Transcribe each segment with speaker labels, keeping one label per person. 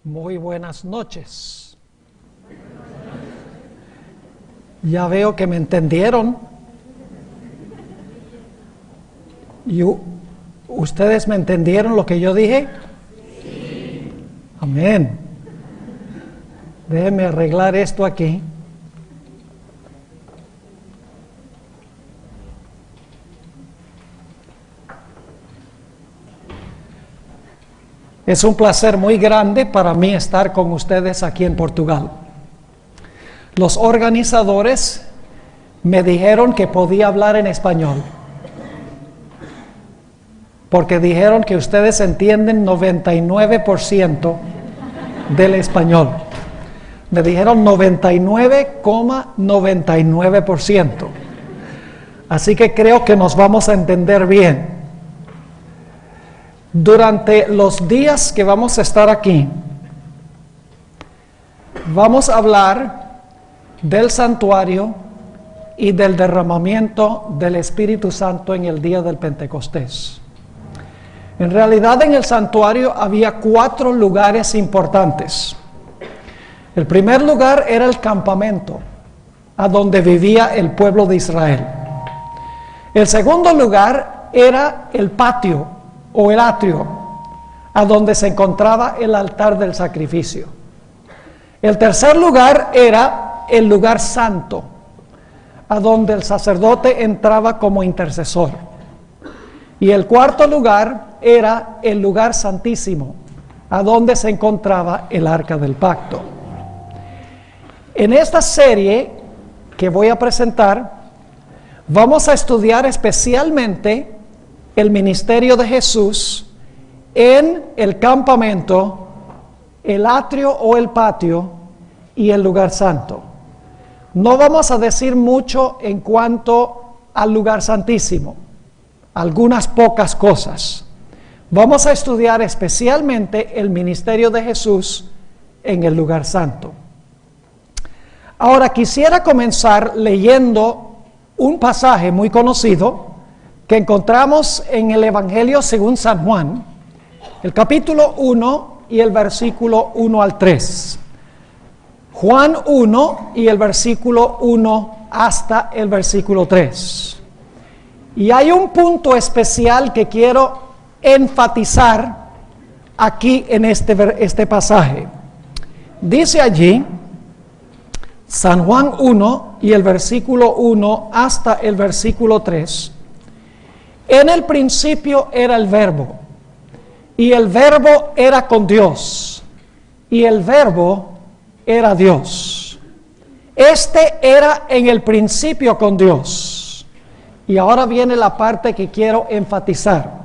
Speaker 1: Muy buenas noches. Ya veo que me entendieron. ¿Ustedes me entendieron lo que yo dije? Sí. Amén. Déjenme arreglar esto aquí. Es un placer muy grande para mí estar con ustedes aquí en Portugal. Los organizadores me dijeron que podía hablar en español, porque dijeron que ustedes entienden 99% del español. Me dijeron 99,99%. Así que creo que nos vamos a entender bien. Durante los días que vamos a estar aquí, vamos a hablar del santuario y del derramamiento del Espíritu Santo en el día del Pentecostés. En realidad, en el santuario había 4 lugares importantes. El primer lugar era el campamento, a donde vivía el pueblo de Israel. El segundo lugar era el patio o el atrio, a donde se encontraba el altar del sacrificio. El tercer lugar era el lugar santo, a donde el sacerdote entraba como intercesor. Y el cuarto lugar era el lugar santísimo, a donde se encontraba el arca del pacto. En esta serie que voy a presentar, vamos a estudiar especialmente el ministerio de Jesús en el campamento, el atrio o el patio y el lugar santo. No vamos a decir mucho en cuanto al lugar santísimo, algunas pocas cosas. Vamos a estudiar especialmente el ministerio de Jesús en el lugar santo. Ahora quisiera comenzar leyendo un pasaje muy conocido que encontramos en el Evangelio según San Juan, el capítulo 1 y el versículo 1 al 3. Juan 1 y el versículo 1 hasta el versículo 3. Y hay un punto especial que quiero enfatizar aquí en este pasaje. Dice allí, San Juan 1 y el versículo 1 hasta el versículo 3. En el principio era el Verbo, y el Verbo era con Dios, y el Verbo era Dios. Este era en el principio con Dios. Y ahora viene la parte que quiero enfatizar.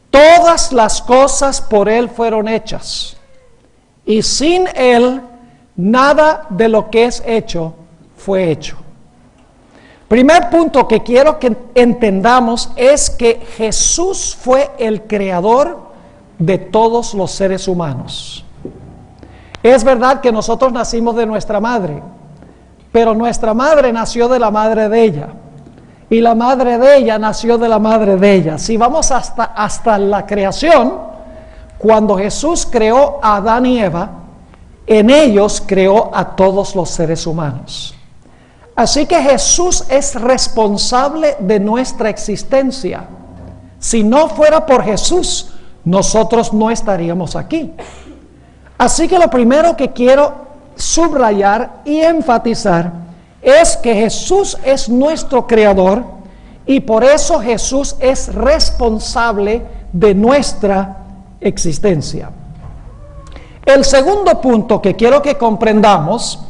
Speaker 1: Todas las cosas por Él fueron hechas, y sin Él nada de lo que es hecho fue hecho. Primer punto que quiero que entendamos es que Jesús fue el creador de todos los seres humanos. Es verdad que nosotros nacimos de nuestra madre, pero nuestra madre nació de la madre de ella, y la madre de ella nació de la madre de ella. Si vamos hasta la creación, cuando Jesús creó a Adán y Eva, en ellos creó a todos los seres humanos. Así que Jesús es responsable de nuestra existencia. Si no fuera por Jesús, nosotros no estaríamos aquí. Así que lo primero que quiero subrayar y enfatizar es que Jesús es nuestro creador y por eso Jesús es responsable de nuestra existencia. El segundo punto que quiero que comprendamos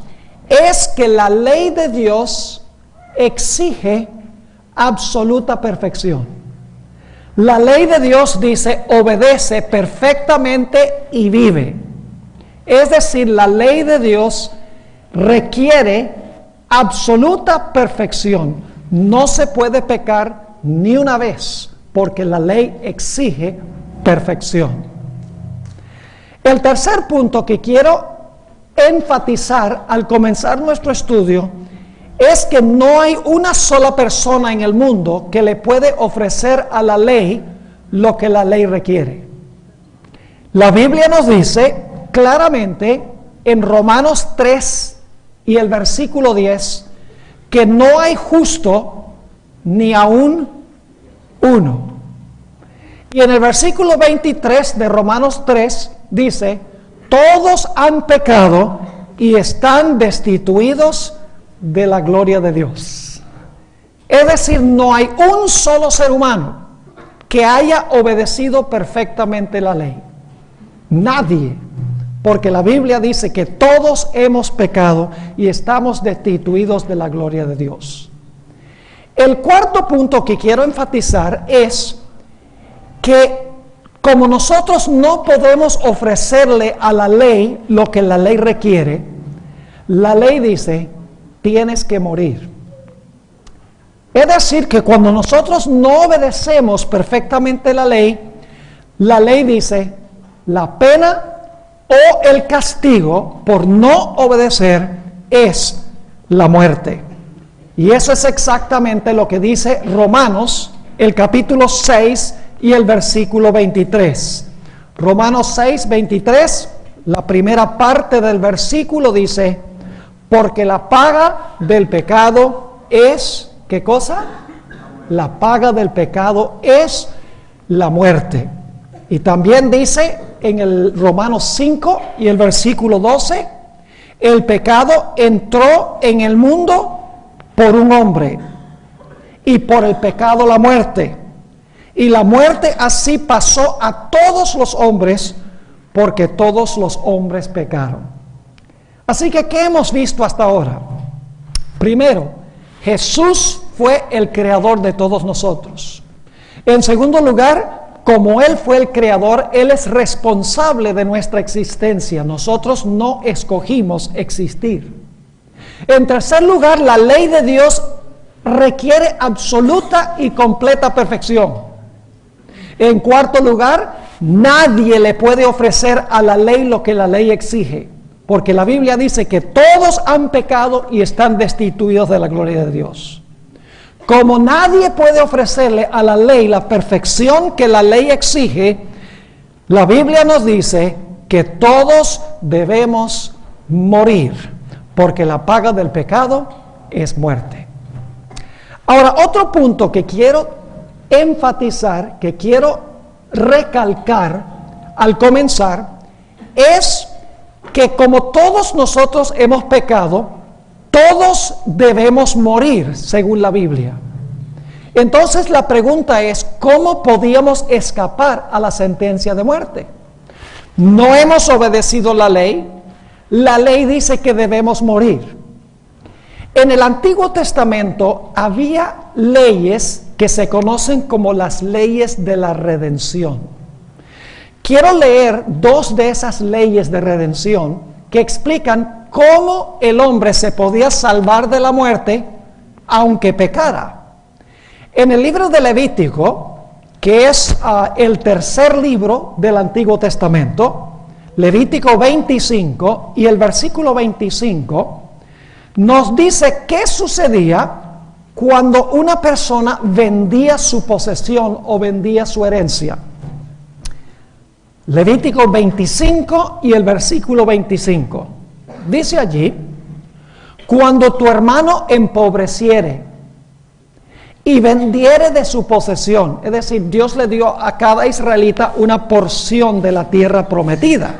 Speaker 1: es que la ley de Dios exige absoluta perfección. La ley de Dios dice, obedece perfectamente y vive. Es decir, la ley de Dios requiere absoluta perfección. No se puede pecar ni una vez, porque la ley exige perfección. El tercer punto que quiero enfatizar al comenzar nuestro estudio es que no hay una sola persona en el mundo que le puede ofrecer a la ley lo que la ley requiere. La Biblia nos dice claramente en Romanos 3 y el versículo 10 que no hay justo ni aún uno. Y en el versículo 23 de Romanos 3 dice: todos han pecado y están destituidos de la gloria de Dios. Es decir, no hay un solo ser humano que haya obedecido perfectamente la ley. Nadie. Porque la Biblia dice que todos hemos pecado y estamos destituidos de la gloria de Dios. El cuarto punto que quiero enfatizar es que como nosotros no podemos ofrecerle a la ley lo que la ley requiere, la ley dice: tienes que morir. Es decir, que cuando nosotros no obedecemos perfectamente la ley dice: la pena o el castigo por no obedecer es la muerte. Y eso es exactamente lo que dice Romanos, el capítulo 6 y el versículo 23. Romanos 6, 23, la primera parte del versículo dice: porque la paga del pecado es, ¿qué cosa? La paga del pecado es la muerte. Y también dice en el Romanos 5 y el versículo 12: el pecado entró en el mundo por un hombre, y por el pecado la muerte. Y la muerte así pasó a todos los hombres, porque todos los hombres pecaron. Así que, ¿qué hemos visto hasta ahora? Primero, Jesús fue el creador de todos nosotros. En segundo lugar, como Él fue el creador, Él es responsable de nuestra existencia. Nosotros no escogimos existir. En tercer lugar, la ley de Dios requiere absoluta y completa perfección. En cuarto lugar, nadie le puede ofrecer a la ley lo que la ley exige, porque la Biblia dice que todos han pecado y están destituidos de la gloria de Dios. Como nadie puede ofrecerle a la ley la perfección que la ley exige, la Biblia nos dice que todos debemos morir, porque la paga del pecado es muerte. Ahora, otro punto que quiero enfatizar, que quiero recalcar al comenzar, es que como todos nosotros hemos pecado, todos debemos morir, según la Biblia. Entonces la pregunta es: ¿cómo podíamos escapar a la sentencia de muerte? No hemos obedecido la ley. La ley dice que debemos morir. En el Antiguo Testamento había leyes que se conocen como las leyes de la redención. Quiero leer dos de esas leyes de redención que explican cómo el hombre se podía salvar de la muerte aunque pecara. En el libro de Levítico, que es el tercer libro del Antiguo Testamento, Levítico 25 y el versículo 25, nos dice qué sucedía cuando una persona vendía su posesión o vendía su herencia. Levítico 25 y el versículo 25. Dice allí: cuando tu hermano empobreciere y vendiere de su posesión, es decir, Dios le dio a cada israelita una porción de la tierra prometida.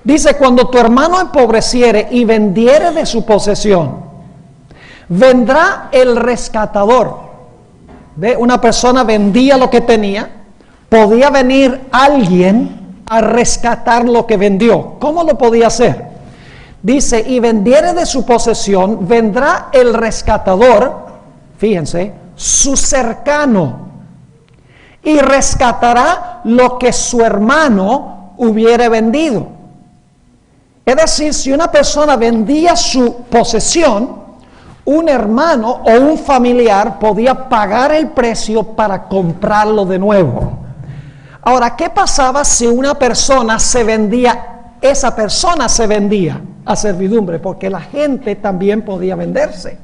Speaker 1: Dice: cuando tu hermano empobreciere y vendiere de su posesión, vendrá el rescatador. ¿Ve? Una persona vendía lo que tenía, podía venir alguien a rescatar lo que vendió. ¿Cómo lo podía hacer? Dice: y vendiere de su posesión, vendrá el rescatador, fíjense, su cercano, y rescatará lo que su hermano hubiere vendido. Es decir, si una persona vendía su posesión, un hermano o un familiar podía pagar el precio para comprarlo de nuevo. Ahora, ¿qué pasaba si una persona se vendía? Esa persona se vendía a servidumbre, porque la gente también podía venderse.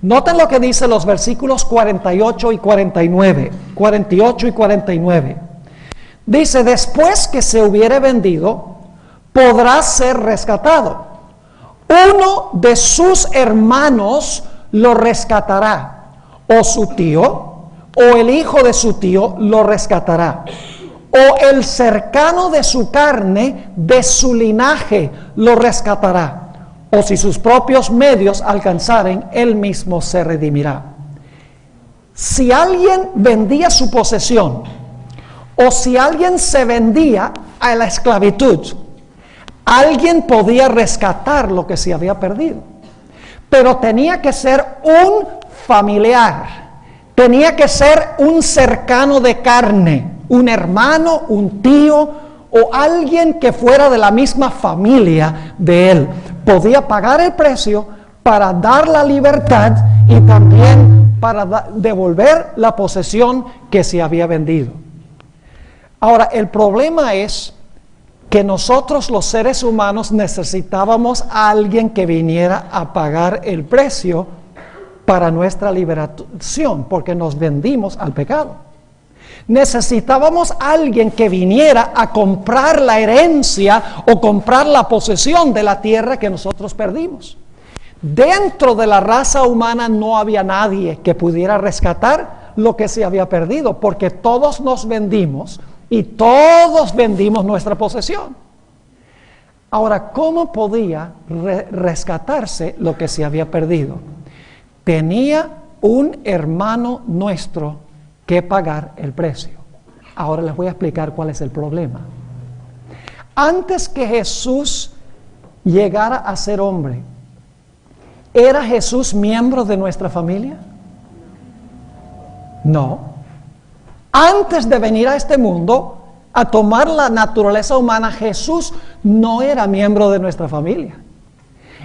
Speaker 1: Noten lo que dice los versículos 48 y 49. 48 y 49. Dice: después que se hubiere vendido, podrá ser rescatado. Uno de sus hermanos lo rescatará, o su tío, o el hijo de su tío lo rescatará, o el cercano de su carne, de su linaje, lo rescatará, o si sus propios medios alcanzaren, él mismo se redimirá. Si alguien vendía su posesión, o si alguien se vendía a la esclavitud, alguien podía rescatar lo que se había perdido, pero tenía que ser un familiar, tenía que ser un cercano de carne, un hermano, un tío o alguien que fuera de la misma familia de él. Podía pagar el precio para dar la libertad y también para devolver la posesión que se había vendido. Ahora, el problema es que nosotros los seres humanos necesitábamos a alguien que viniera a pagar el precio para nuestra liberación, porque nos vendimos al pecado. Necesitábamos a alguien que viniera a comprar la herencia o comprar la posesión de la tierra que nosotros perdimos. Dentro de la raza humana no había nadie que pudiera rescatar lo que se había perdido, porque todos nos vendimos y todos vendimos nuestra posesión. Ahora, ¿cómo podía rescatarse lo que se había perdido? Tenía un hermano nuestro que pagar el precio. Ahora les voy a explicar cuál es el problema. Antes que Jesús llegara a ser hombre, ¿era Jesús miembro de nuestra familia? No. Antes de venir a este mundo, a tomar la naturaleza humana, Jesús no era miembro de nuestra familia.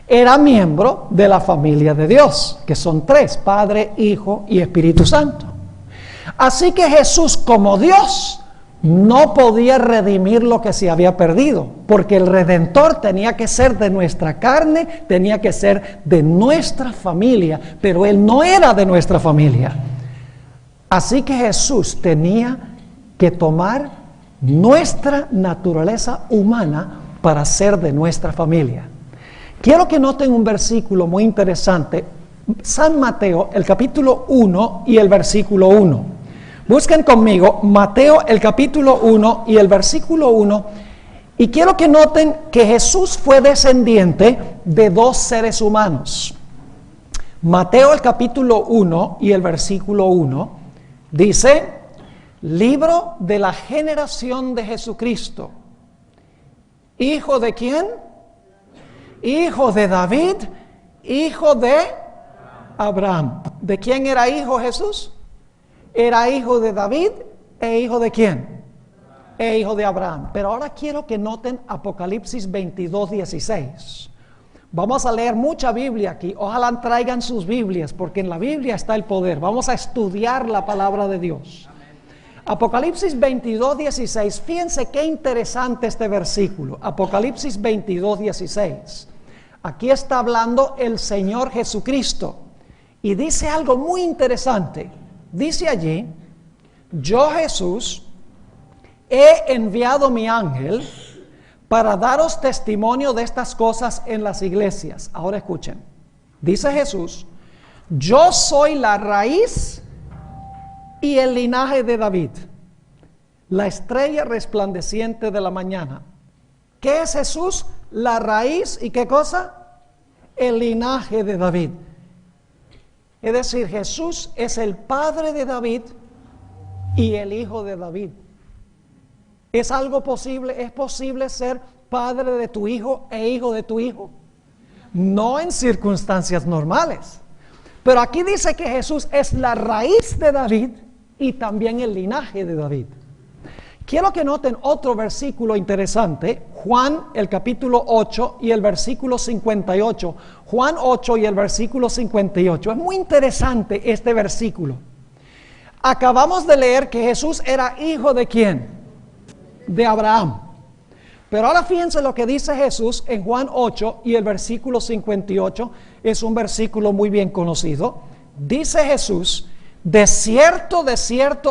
Speaker 1: Era miembro de la familia de Dios, que son tres: Padre, Hijo y Espíritu Santo. Así que Jesús, como Dios, no podía redimir lo que se había perdido, porque el Redentor tenía que ser de nuestra carne, tenía que ser de nuestra familia, pero Él no era de nuestra familia. Así que Jesús tenía que tomar nuestra naturaleza humana para ser de nuestra familia. Quiero que noten un versículo muy interesante, San Mateo, el capítulo 1 y el versículo 1. Busquen conmigo Mateo, el capítulo 1 y el versículo 1, y quiero que noten que Jesús fue descendiente de dos seres humanos. Mateo, el capítulo 1 y el versículo 1, dice: libro de la generación de Jesucristo. ¿Hijo de quién? Hijo de David, hijo de Abraham. ¿De quién era hijo Jesús? Era hijo de David e hijo de quién? E hijo de Abraham. Pero ahora quiero que noten Apocalipsis 22:16. Vamos a leer mucha Biblia aquí. Ojalá traigan sus Biblias, porque en la Biblia está el poder. Vamos a estudiar la palabra de Dios. Apocalipsis 22:16. Fíjense qué interesante este versículo. Apocalipsis 22:16. Aquí está hablando el Señor Jesucristo y dice algo muy interesante. Dice allí: yo, Jesús, he enviado mi ángel para daros testimonio de estas cosas en las iglesias. Ahora escuchen. Dice Jesús: yo soy la raíz y el linaje de David, la estrella resplandeciente de la mañana. ¿Qué es Jesús? La raíz y ¿qué cosa? El linaje de David. Es decir, Jesús es el padre de David y el hijo de David. ¿Es algo posible? ¿Es posible ser padre de tu hijo e hijo de tu hijo? No en circunstancias normales. Pero aquí dice que Jesús es la raíz de David y también el linaje de David. Quiero que noten otro versículo interesante, Juan el capítulo 8 y el versículo 58. Juan 8 y el versículo 58. Es muy interesante este versículo. Acabamos de leer que Jesús era hijo de ¿quién? De Abraham. Pero ahora fíjense lo que dice Jesús en Juan 8 y el versículo 58. Es un versículo muy bien conocido. Dice Jesús: de cierto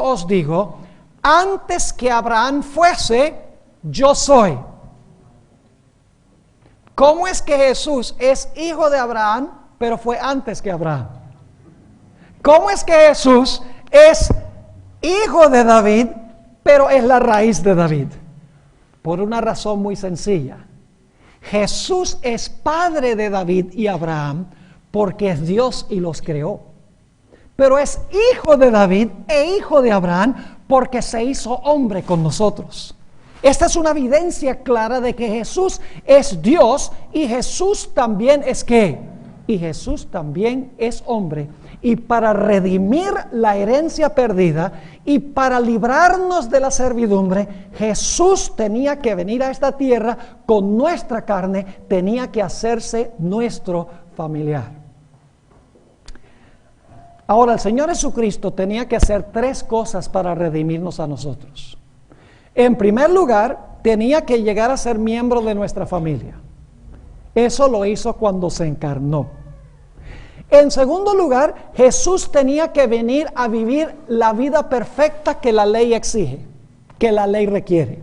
Speaker 1: os digo, antes que Abraham fuese, yo soy. ¿Cómo es que Jesús es hijo de Abraham, pero fue antes que Abraham? ¿Cómo es que Jesús es hijo de David, pero es la raíz de David? Por una razón muy sencilla. Jesús es padre de David y Abraham porque es Dios y los creó. Pero es hijo de David e hijo de Abraham porque se hizo hombre con nosotros. Esta es una evidencia clara de que Jesús es Dios y Jesús también es ¿qué? Y Jesús también es hombre. Y para redimir la herencia perdida y para librarnos de la servidumbre, Jesús tenía que venir a esta tierra con nuestra carne, tenía que hacerse nuestro familiar. Ahora, el Señor Jesucristo tenía que hacer tres cosas para redimirnos a nosotros. En primer lugar, tenía que llegar a ser miembro de nuestra familia. Eso lo hizo cuando se encarnó. En segundo lugar, Jesús tenía que venir a vivir la vida perfecta que la ley exige, que la ley requiere.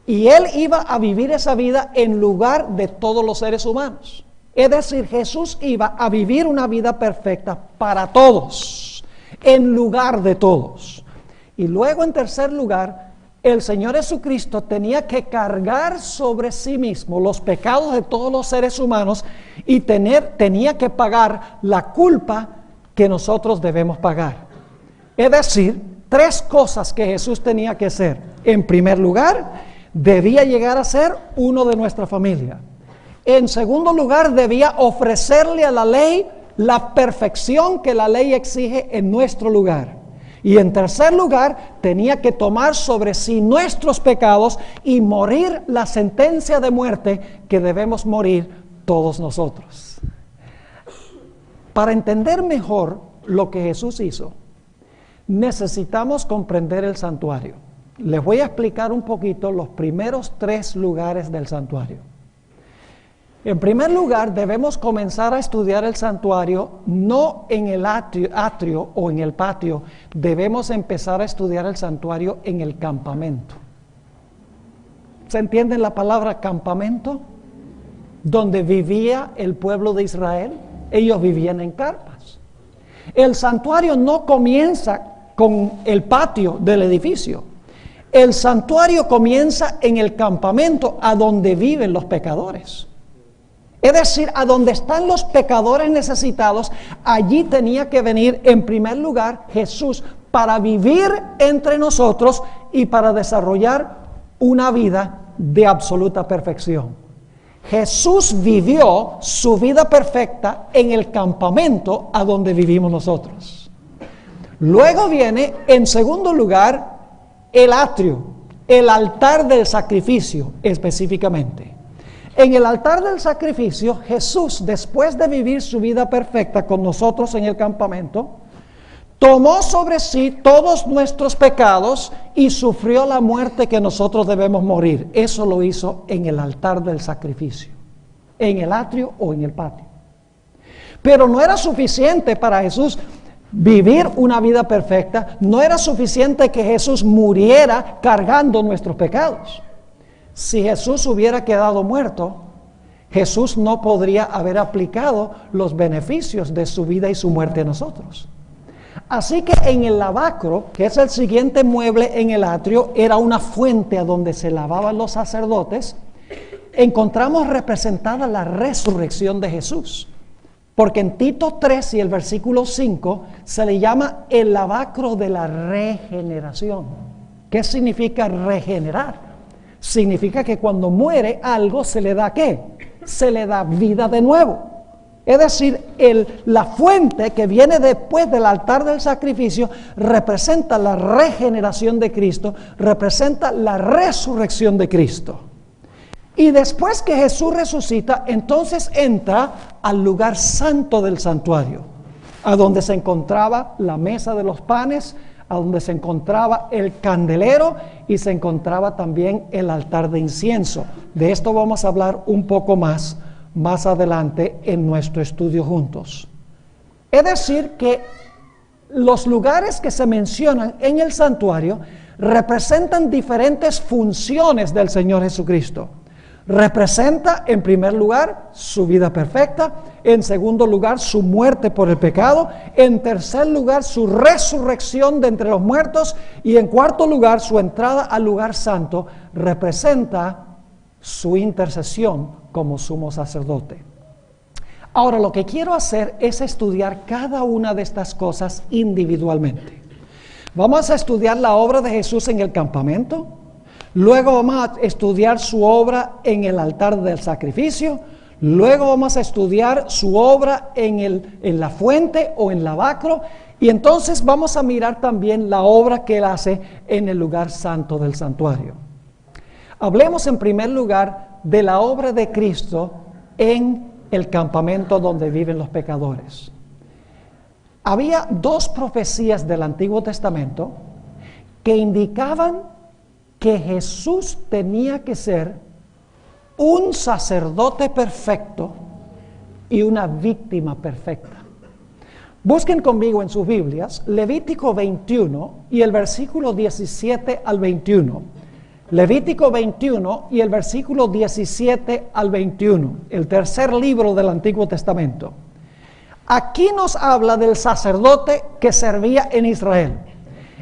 Speaker 1: Y Él iba a vivir esa vida en lugar de todos los seres humanos. Es decir, Jesús iba a vivir una vida perfecta para todos, en lugar de todos. Y luego, en tercer lugar, el Señor Jesucristo tenía que cargar sobre sí mismo los pecados de todos los seres humanos y tenía que pagar la culpa que nosotros debemos pagar. Es decir, tres cosas que Jesús tenía que hacer. En primer lugar, debía llegar a ser uno de nuestra familia. En segundo lugar, debía ofrecerle a la ley la perfección que la ley exige en nuestro lugar. Y en tercer lugar, tenía que tomar sobre sí nuestros pecados y morir la sentencia de muerte que debemos morir todos nosotros. Para entender mejor lo que Jesús hizo, necesitamos comprender el santuario. Les voy a explicar un poquito los primeros tres lugares del santuario. En primer lugar, debemos comenzar a estudiar el santuario no en el atrio o en el patio. Debemos empezar a estudiar el santuario en el campamento. ¿Se entiende la palabra campamento? Donde vivía el pueblo de Israel. Ellos vivían en carpas. El santuario no comienza con el patio del edificio. El santuario comienza en el campamento a donde viven los pecadores. Es decir, a donde están los pecadores necesitados, allí tenía que venir en primer lugar Jesús para vivir entre nosotros y para desarrollar una vida de absoluta perfección. Jesús vivió su vida perfecta en el campamento a donde vivimos nosotros. Luego viene, en segundo lugar, el atrio, el altar del sacrificio específicamente. En el altar del sacrificio, Jesús, después de vivir su vida perfecta con nosotros en el campamento, tomó sobre sí todos nuestros pecados y sufrió la muerte que nosotros debemos morir. Eso lo hizo en el altar del sacrificio, en el atrio o en el patio. Pero no era suficiente para Jesús vivir una vida perfecta, no era suficiente que Jesús muriera cargando nuestros pecados. Si Jesús hubiera quedado muerto, Jesús no podría haber aplicado los beneficios de su vida y su muerte a nosotros. Así que en el lavacro, que es el siguiente mueble en el atrio, era una fuente a donde se lavaban los sacerdotes, encontramos representada la resurrección de Jesús. Porque en Tito 3 y el versículo 5 se le llama el lavacro de la regeneración. ¿Qué significa regenerar? Significa que cuando muere algo se le da ¿qué? Se le da vida de nuevo. Es decir, la fuente que viene después del altar del sacrificio representa la regeneración de Cristo, representa la resurrección de Cristo. Y después que Jesús resucita, entonces entra al lugar santo del santuario, a donde se encontraba la mesa de los panes, a donde se encontraba el candelero y se encontraba también el altar de incienso. De esto vamos a hablar un poco más adelante en nuestro estudio juntos. Es decir, que los lugares que se mencionan en el santuario representan diferentes funciones del Señor Jesucristo. Representa, en primer lugar, su vida perfecta. En segundo lugar, su muerte por el pecado. En tercer lugar, su resurrección de entre los muertos. Y en cuarto lugar, su entrada al lugar santo representa su intercesión como sumo sacerdote. Ahora, lo que quiero hacer es estudiar cada una de estas cosas individualmente. Vamos a estudiar la obra de Jesús en el campamento. Luego vamos a estudiar su obra en el altar del sacrificio. Luego vamos a estudiar su obra en la fuente o en el lavacro. Y entonces vamos a mirar también la obra que él hace en el lugar santo del santuario. Hablemos en primer lugar de la obra de Cristo en el campamento donde viven los pecadores. Había dos profecías del Antiguo Testamento que indicaban que Jesús tenía que ser un sacerdote perfecto y una víctima perfecta. Busquen conmigo en sus Biblias Levítico 21 y el versículo 17 al 21. Levítico 21 y el versículo 17 al 21, el tercer libro del Antiguo Testamento. Aquí nos habla del sacerdote que servía en Israel.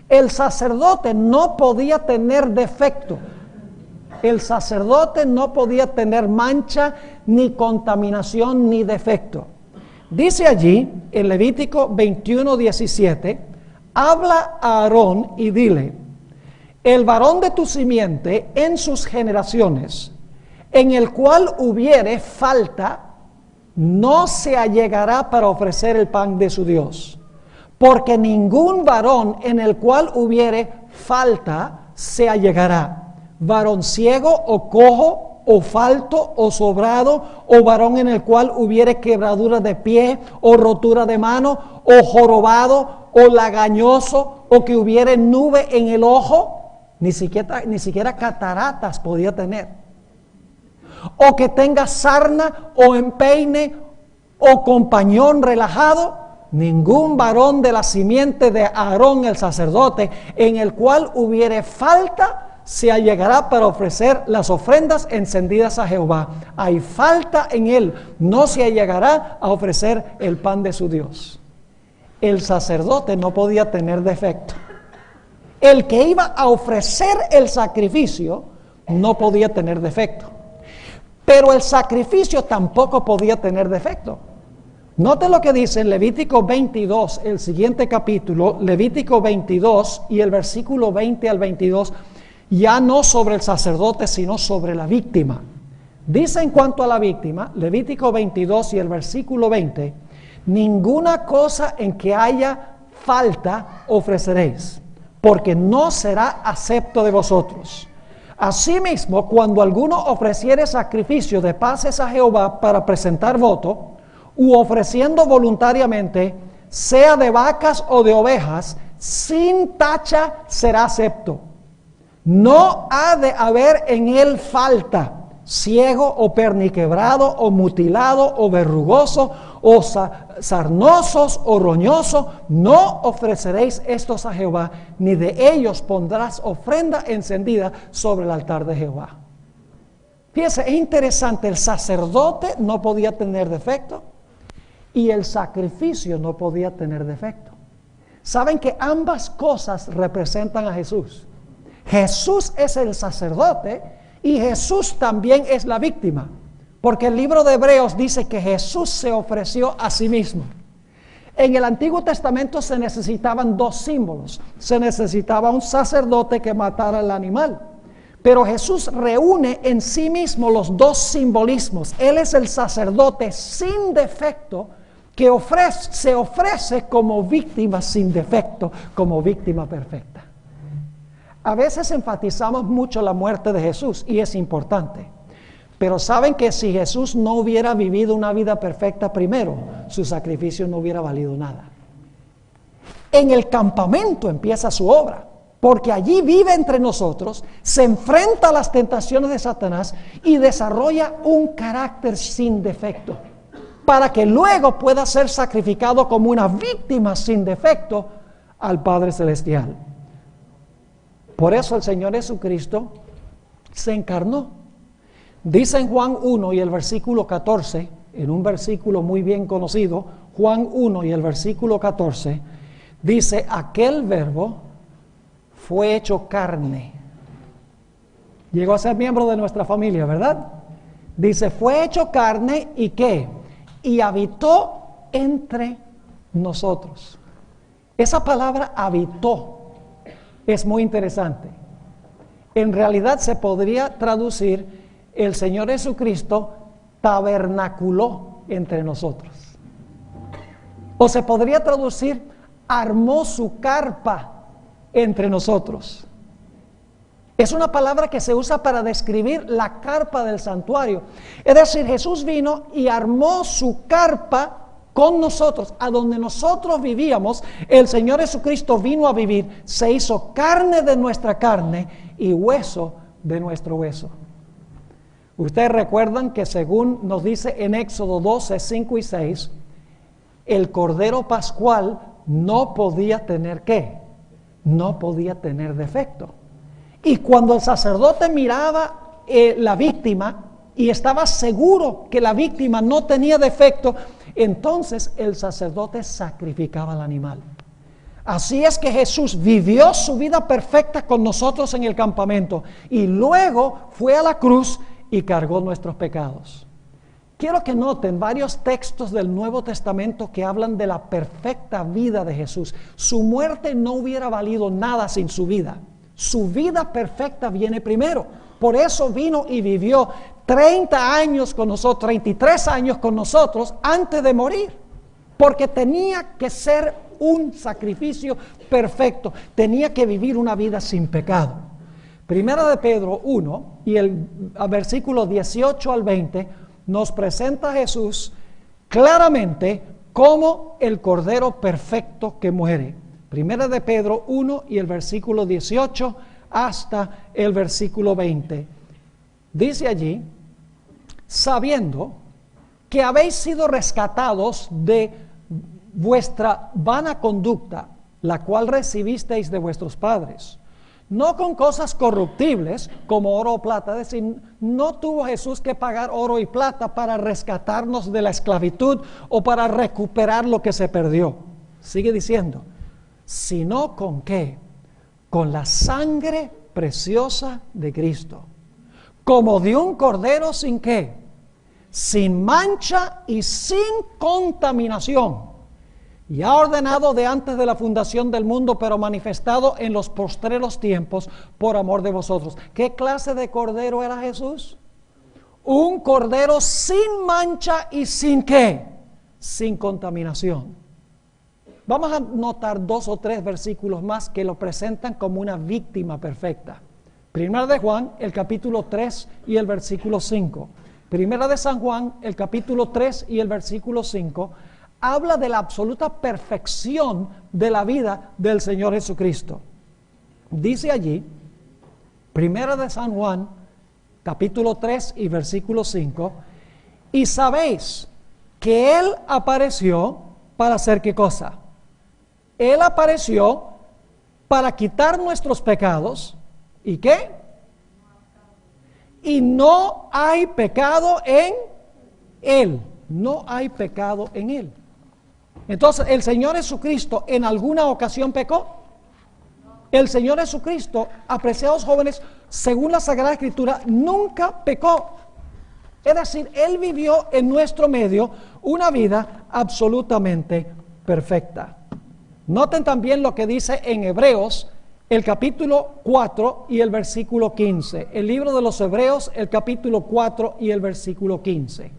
Speaker 1: El sacerdote no podía tener defecto. El sacerdote no podía tener mancha, ni contaminación, ni defecto. Dice allí, en Levítico 21:17, habla a Aarón y dile: el varón de tu simiente en sus generaciones, en el cual hubiere falta, no se allegará para ofrecer el pan de su Dios. Porque ningún varón en el cual hubiere falta se allegará, varón ciego o cojo o falto o sobrado, o varón en el cual hubiere quebradura de pie o rotura de mano, o jorobado o lagañoso, o que hubiere nube en el ojo, ni siquiera cataratas podía tener, o que tenga sarna o empeine o compañón relajado. Ningún varón de la simiente de Aarón el sacerdote en el cual hubiere falta se allegará para ofrecer las ofrendas encendidas a Jehová. Hay falta en él, no se allegará a ofrecer el pan de su Dios. El sacerdote no podía tener defecto. El que iba a ofrecer el sacrificio no podía tener defecto. Pero el sacrificio tampoco podía tener defecto. Note lo que dice en Levítico 22, el siguiente capítulo, Levítico 22 y el versículo 20 al 22, ya no sobre el sacerdote, sino sobre la víctima. Dice en cuanto a la víctima, Levítico 22 y el versículo 20, ninguna cosa en que haya falta ofreceréis, porque no será acepto de vosotros. Asimismo, cuando alguno ofreciere sacrificio de paces a Jehová para presentar voto, u ofreciendo voluntariamente, sea de vacas o de ovejas, sin tacha será acepto. No ha de haber en él falta, ciego o perniquebrado o mutilado o verrugoso o sarnosos o roñoso. No ofreceréis estos a Jehová, ni de ellos pondrás ofrenda encendida sobre el altar de Jehová. Fíjese, es interesante, el sacerdote no podía tener defecto y el sacrificio no podía tener defecto. Saben que ambas cosas representan a Jesús. Jesús es el sacerdote y Jesús también es la víctima, porque el libro de Hebreos dice que Jesús se ofreció a sí mismo. En el Antiguo Testamento se necesitaban dos símbolos. Se necesitaba un sacerdote que matara al animal, pero Jesús reúne en sí mismo los dos simbolismos. Él es el sacerdote sin defecto que se ofrece como víctima sin defecto, como víctima perfecta. A veces enfatizamos mucho la muerte de Jesús y es importante, pero saben que si Jesús no hubiera vivido una vida perfecta primero, su sacrificio no hubiera valido nada. En el campamento empieza su obra, porque allí vive entre nosotros, se enfrenta a las tentaciones de Satanás y desarrolla un carácter sin defecto, para que luego pueda ser sacrificado como una víctima sin defecto al Padre Celestial. Por eso el Señor Jesucristo se encarnó. Dice en Juan 1 y el versículo 14, en un versículo muy bien conocido, Juan 1 y el versículo 14, dice, aquel verbo fue hecho carne. Llegó a ser miembro de nuestra familia, ¿verdad? Dice, fue hecho carne y ¿qué? Y habitó entre nosotros. Esa palabra habitó es muy interesante. En realidad se podría traducir, el Señor Jesucristo tabernaculó entre nosotros. O se podría traducir, armó su carpa entre nosotros. Es una palabra que se usa para describir la carpa del santuario. Es decir, Jesús vino y armó su carpa con nosotros, a donde nosotros vivíamos. El Señor Jesucristo vino a vivir, se hizo carne de nuestra carne y hueso de nuestro hueso. Ustedes recuerdan que según nos dice en Éxodo 12, 5 y 6, el Cordero Pascual no podía tener ¿qué? No podía tener defecto. Y cuando el sacerdote miraba la víctima y estaba seguro que la víctima no tenía defecto, entonces el sacerdote sacrificaba al animal. Así es que Jesús vivió su vida perfecta con nosotros en el campamento y luego fue a la cruz y cargó nuestros pecados. Quiero que noten varios textos del Nuevo Testamento que hablan de la perfecta vida de Jesús. Su muerte no hubiera valido nada sin su vida. Su vida perfecta viene primero. Por eso vino y vivió 30 años con nosotros, 33 años con nosotros antes de morir. Porque tenía que ser un sacrificio perfecto. Tenía que vivir una vida sin pecado. Primera de Pedro 1 y el versículo 18 al 20 nos presenta a Jesús claramente como el Cordero perfecto que muere. Primera de Pedro 1 y el versículo 18 hasta el versículo 20. Dice allí, sabiendo que habéis sido rescatados de vuestra vana conducta, la cual recibisteis de vuestros padres, no con cosas corruptibles como oro o plata. Es decir, no tuvo Jesús que pagar oro y plata para rescatarnos de la esclavitud o para recuperar lo que se perdió. Sigue diciendo, sino con ¿qué? Con la sangre preciosa de Cristo, como de un cordero sin ¿qué? Sin mancha y sin contaminación, y ha ordenado de antes de la fundación del mundo, pero manifestado en los postreros tiempos por amor de vosotros. ¿Qué clase de cordero era Jesús? Un cordero sin mancha y sin ¿qué? Sin contaminación. Vamos a notar 2 o 3 versículos más que lo presentan como una víctima perfecta. Primera de Juan, el capítulo 3 y el versículo 5. Primera de San Juan, el capítulo 3 y el versículo 5, habla de la absoluta perfección de la vida del Señor Jesucristo. Dice allí, Primera de San Juan, capítulo 3 y versículo 5, y sabéis que Él apareció para hacer ¿qué cosa? Él apareció para quitar nuestros pecados. ¿Y qué? Y no hay pecado en Él. No hay pecado en Él. Entonces, ¿el Señor Jesucristo en alguna ocasión pecó? El Señor Jesucristo, apreciados jóvenes, según la Sagrada Escritura, nunca pecó. Es decir, Él vivió en nuestro medio una vida absolutamente perfecta. Noten también lo que dice en Hebreos, el capítulo 4 y el versículo 15. El libro de los Hebreos, el capítulo 4 y el versículo 15.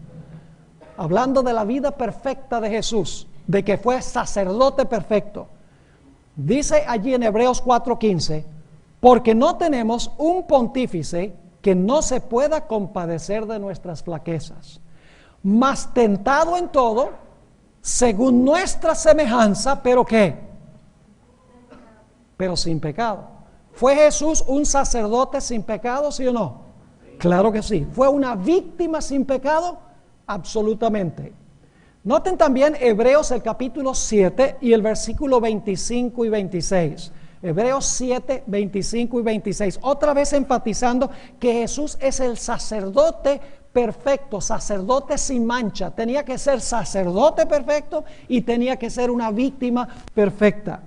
Speaker 1: Hablando de la vida perfecta de Jesús, de que fue sacerdote perfecto. Dice allí en Hebreos 4:15, porque no tenemos un pontífice que no se pueda compadecer de nuestras flaquezas, mas tentado en todo, según nuestra semejanza, pero ¿qué? Pero sin pecado. ¿Fue Jesús un sacerdote sin pecado, sí o no? Claro que sí. ¿Fue una víctima sin pecado? Absolutamente. Noten también Hebreos el capítulo 7 y el versículo 25 y 26. Hebreos 7, 25 y 26. Otra vez enfatizando que Jesús es el sacerdote perfecto, sacerdote sin mancha. Tenía que ser sacerdote perfecto y tenía que ser una víctima perfecta.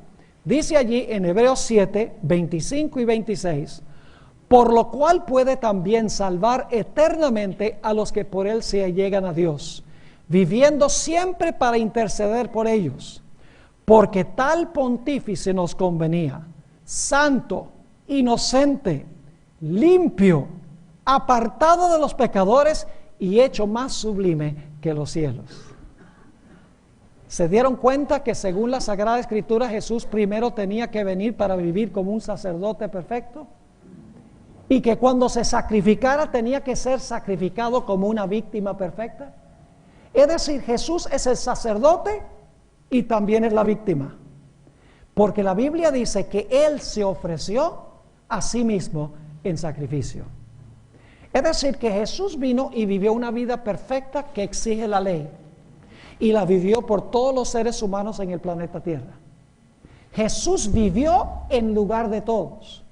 Speaker 1: Dice allí en Hebreos 7, 25 y 26, por lo cual puede también salvar eternamente a los que por él se allegan a Dios, viviendo siempre para interceder por ellos, porque tal pontífice nos convenía, santo, inocente, limpio, apartado de los pecadores y hecho más sublime que los cielos. ¿Se dieron cuenta que según la Sagrada Escritura Jesús primero tenía que venir para vivir como un sacerdote perfecto? Y que cuando se sacrificara tenía que ser sacrificado como una víctima perfecta. Es decir, Jesús es el sacerdote y también es la víctima. Porque la Biblia dice que Él se ofreció a sí mismo en sacrificio. Es decir, que Jesús vino y vivió una vida perfecta que exige la ley. Y la vivió por todos los seres humanos en el planeta Tierra. Jesús vivió en lugar de todos.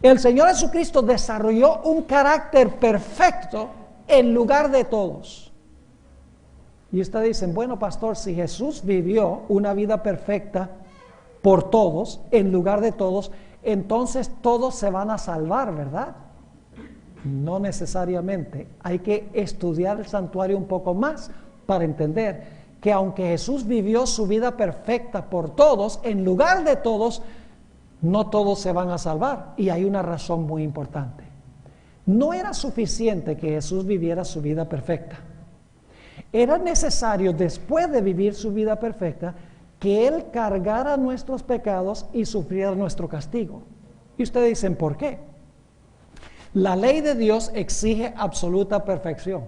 Speaker 1: El Señor Jesucristo desarrolló un carácter perfecto en lugar de todos. Y ustedes dicen, bueno, pastor, si Jesús vivió una vida perfecta por todos, en lugar de todos, entonces todos se van a salvar, ¿verdad? No necesariamente. Hay que estudiar el santuario un poco más para entender que aunque Jesús vivió su vida perfecta por todos, en lugar de todos, no todos se van a salvar. Y hay una razón muy importante. No era suficiente que Jesús viviera su vida perfecta. Era necesario, después de vivir su vida perfecta, que Él cargara nuestros pecados y sufriera nuestro castigo. Y ustedes dicen, ¿por qué? La ley de Dios exige absoluta perfección.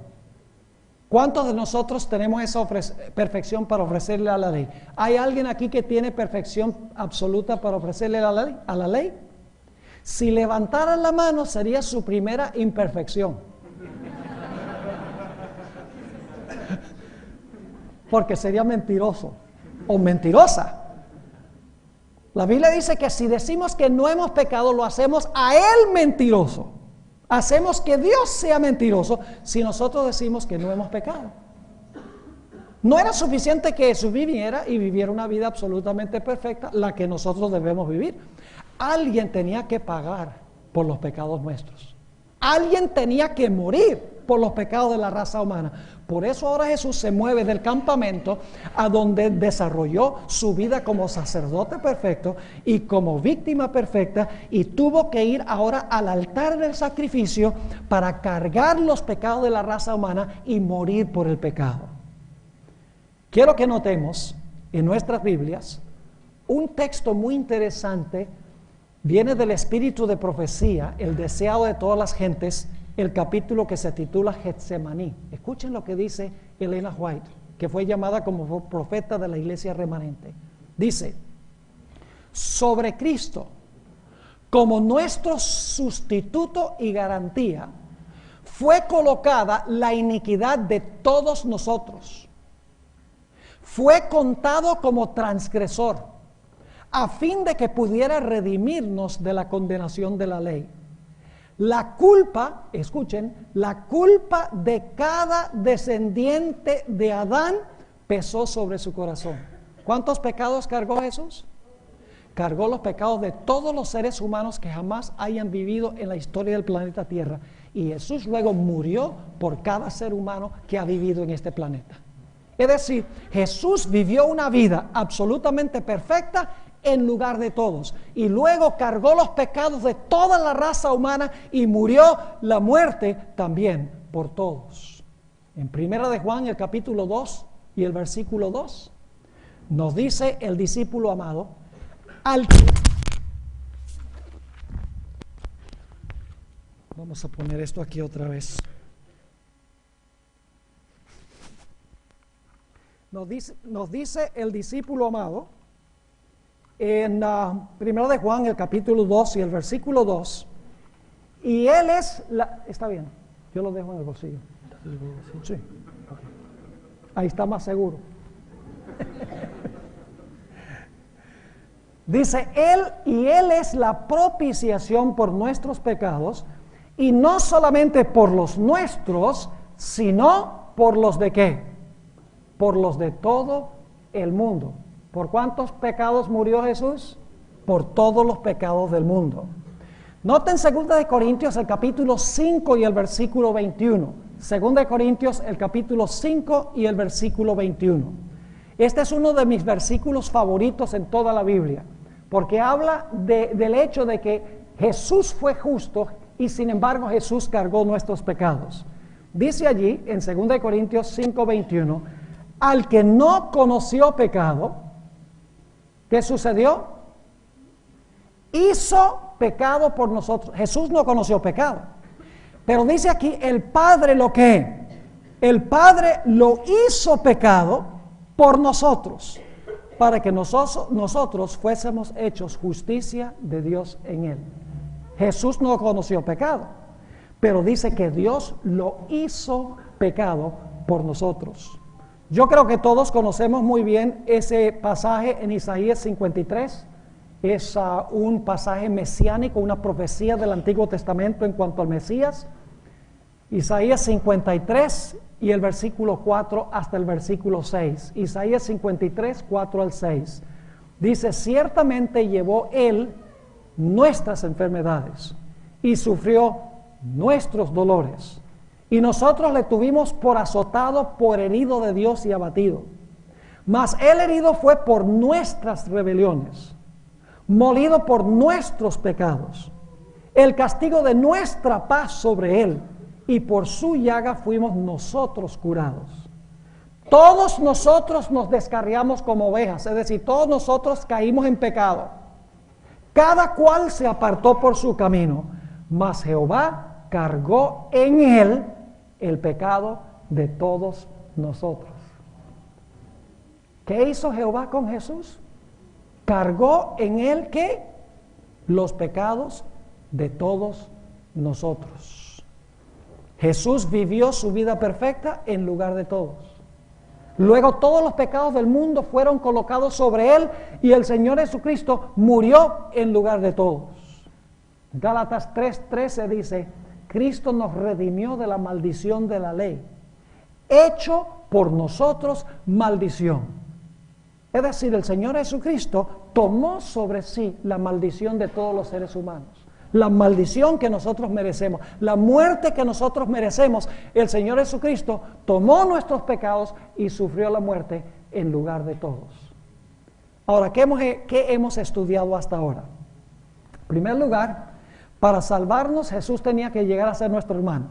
Speaker 1: ¿Cuántos de nosotros tenemos esa perfección para ofrecerle a la ley? ¿Hay alguien aquí que tiene perfección absoluta para ofrecerle a la ley? Si levantara la mano sería su primera imperfección. Porque sería mentiroso o mentirosa. La Biblia dice que si decimos que no hemos pecado, lo hacemos a Él mentiroso. Hacemos que Dios sea mentiroso si nosotros decimos que no hemos pecado. No era suficiente que Jesús viviera y viviera una vida absolutamente perfecta, la que nosotros debemos vivir. Alguien tenía que pagar por los pecados nuestros. Alguien tenía que morir por los pecados de la raza humana. Por eso ahora Jesús se mueve del campamento a donde desarrolló su vida como sacerdote perfecto y como víctima perfecta, y tuvo que ir ahora al altar del sacrificio para cargar los pecados de la raza humana y morir por el pecado. Quiero que notemos en nuestras Biblias un texto muy interesante. Viene del espíritu de profecía, el deseado de todas las gentes, el capítulo que se titula Getsemaní. Escuchen lo que dice Elena White, que fue llamada como profeta de la iglesia remanente. Dice, sobre Cristo, como nuestro sustituto y garantía, fue colocada la iniquidad de todos nosotros. Fue contado como transgresor, a fin de que pudiera redimirnos de la condenación de la ley. La culpa, escuchen, la culpa de cada descendiente de Adán pesó sobre su corazón. ¿Cuántos pecados cargó Jesús? Cargó los pecados de todos los seres humanos que jamás hayan vivido en la historia del planeta Tierra. Y Jesús luego murió por cada ser humano que ha vivido en este planeta. Es decir, Jesús vivió una vida absolutamente perfecta en lugar de todos, y luego cargó los pecados de toda la raza humana y murió la muerte también por todos. En 1 de Juan, el capítulo 2 y el versículo 2, nos dice el discípulo amado, vamos a poner esto aquí otra vez. Nos dice el discípulo amado, en 1 de Juan, el capítulo 2 y el versículo 2, y Él es está bien, yo lo dejo en el bolsillo. Sí, okay. Ahí está más seguro. Dice, Él es la propiciación por nuestros pecados, y no solamente por los nuestros, sino por los de ¿qué? Por los de todo el mundo. ¿Por cuántos pecados murió Jesús? Por todos los pecados del mundo. Noten 2 Corintios el capítulo 5 y el versículo 21. 2 Corintios el capítulo 5 y el versículo 21. Este es uno de mis versículos favoritos en toda la Biblia, porque habla del hecho de que Jesús fue justo y sin embargo Jesús cargó nuestros pecados. Dice allí en 2 Corintios 5, 21, al que no conoció pecado, ¿qué sucedió? Hizo pecado por nosotros. Jesús no conoció pecado. Pero dice aquí, el Padre lo que, el Padre lo hizo pecado por nosotros, para que nosotros fuésemos hechos justicia de Dios en Él. Jesús no conoció pecado, pero dice que Dios lo hizo pecado por nosotros. Yo creo que todos conocemos muy bien ese pasaje en Isaías 53. Es un pasaje mesiánico, una profecía del Antiguo Testamento en cuanto al Mesías. Isaías 53 y el versículo 4 hasta el versículo 6. Isaías 53, 4 al 6. Dice, ciertamente llevó Él nuestras enfermedades y sufrió nuestros dolores. Y nosotros le tuvimos por azotado, por herido de Dios y abatido. Mas Él herido fue por nuestras rebeliones, molido por nuestros pecados. El castigo de nuestra paz sobre Él, y por su llaga fuimos nosotros curados. Todos nosotros nos descarriamos como ovejas, es decir, todos nosotros caímos en pecado. Cada cual se apartó por su camino, mas Jehová cargó en Él el pecado de todos nosotros. ¿Qué hizo Jehová con Jesús? Cargó en Él ¿qué? Los pecados de todos nosotros. Jesús vivió su vida perfecta en lugar de todos. Luego todos los pecados del mundo fueron colocados sobre Él y el Señor Jesucristo murió en lugar de todos. Gálatas 3:13 dice, Cristo nos redimió de la maldición de la ley, hecho por nosotros maldición. Es decir, el Señor Jesucristo tomó sobre sí la maldición de todos los seres humanos. La maldición que nosotros merecemos, la muerte que nosotros merecemos, el Señor Jesucristo tomó nuestros pecados y sufrió la muerte en lugar de todos. Ahora, ¿qué hemos estudiado hasta ahora? En primer lugar, para salvarnos Jesús tenía que llegar a ser nuestro hermano.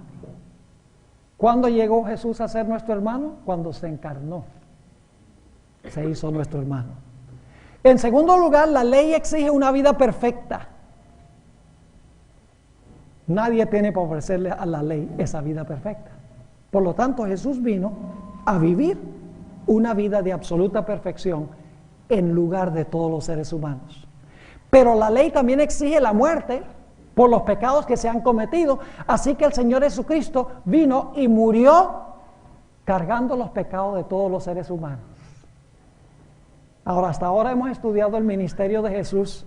Speaker 1: ¿Cuándo llegó Jesús a ser nuestro hermano? Cuando se encarnó, se hizo nuestro hermano. En segundo lugar, la ley exige una vida perfecta. Nadie tiene para ofrecerle a la ley esa vida perfecta. Por lo tanto, Jesús vino a vivir una vida de absoluta perfección en lugar de todos los seres humanos. Pero la ley también exige la muerte por los pecados que se han cometido. Así que el Señor Jesucristo vino y murió cargando los pecados de todos los seres humanos. Ahora, hasta ahora hemos estudiado el ministerio de Jesús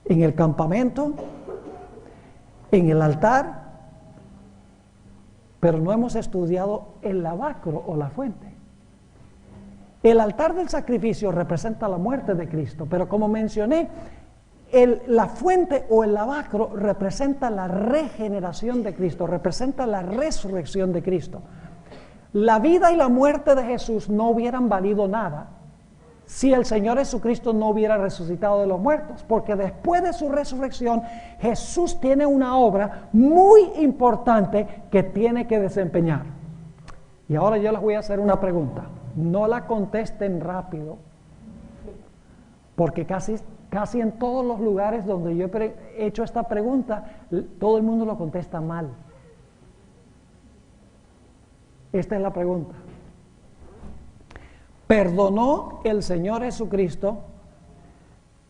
Speaker 1: en el campamento, en el altar, pero no hemos estudiado el lavacro o la fuente. El altar del sacrificio representa la muerte de Cristo, pero como mencioné, la fuente o el lavacro representa la regeneración de Cristo, representa la resurrección de Cristo. La vida y la muerte de Jesús no hubieran valido nada si el Señor Jesucristo no hubiera resucitado de los muertos, porque después de su resurrección, Jesús tiene una obra muy importante que tiene que desempeñar. Y ahora yo les voy a hacer una pregunta. No la contesten rápido, porque casi en todos los lugares donde yo he hecho esta pregunta, todo el mundo lo contesta mal. Esta es la pregunta. ¿Perdonó el Señor Jesucristo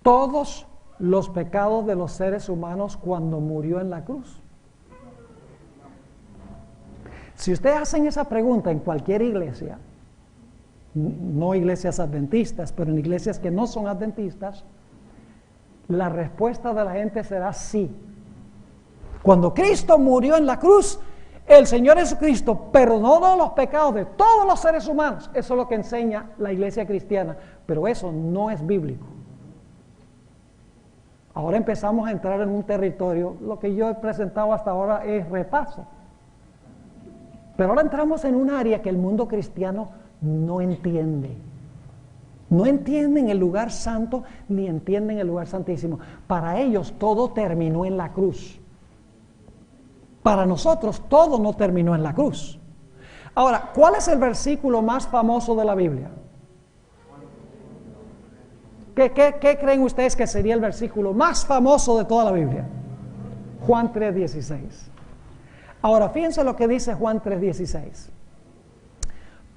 Speaker 1: todos los pecados de los seres humanos cuando murió en la cruz? Si ustedes hacen esa pregunta en cualquier iglesia, no iglesias adventistas, pero en iglesias que no son adventistas, la respuesta de la gente será sí. Cuando Cristo murió en la cruz, el Señor Jesucristo perdonó los pecados de todos los seres humanos. Eso es lo que enseña la iglesia cristiana, pero eso no es bíblico. Ahora empezamos a entrar en un territorio, lo que yo he presentado hasta ahora es repaso. Pero ahora entramos en un área que el mundo cristiano no entiende. No entienden el lugar santo ni entienden el lugar santísimo. Para ellos todo terminó en la cruz. Para nosotros todo no terminó en la cruz. Ahora, ¿cuál es el versículo más famoso de la Biblia? ¿Qué creen ustedes que sería el versículo más famoso de toda la Biblia? Juan 3:16. Ahora, fíjense lo que dice Juan 3:16.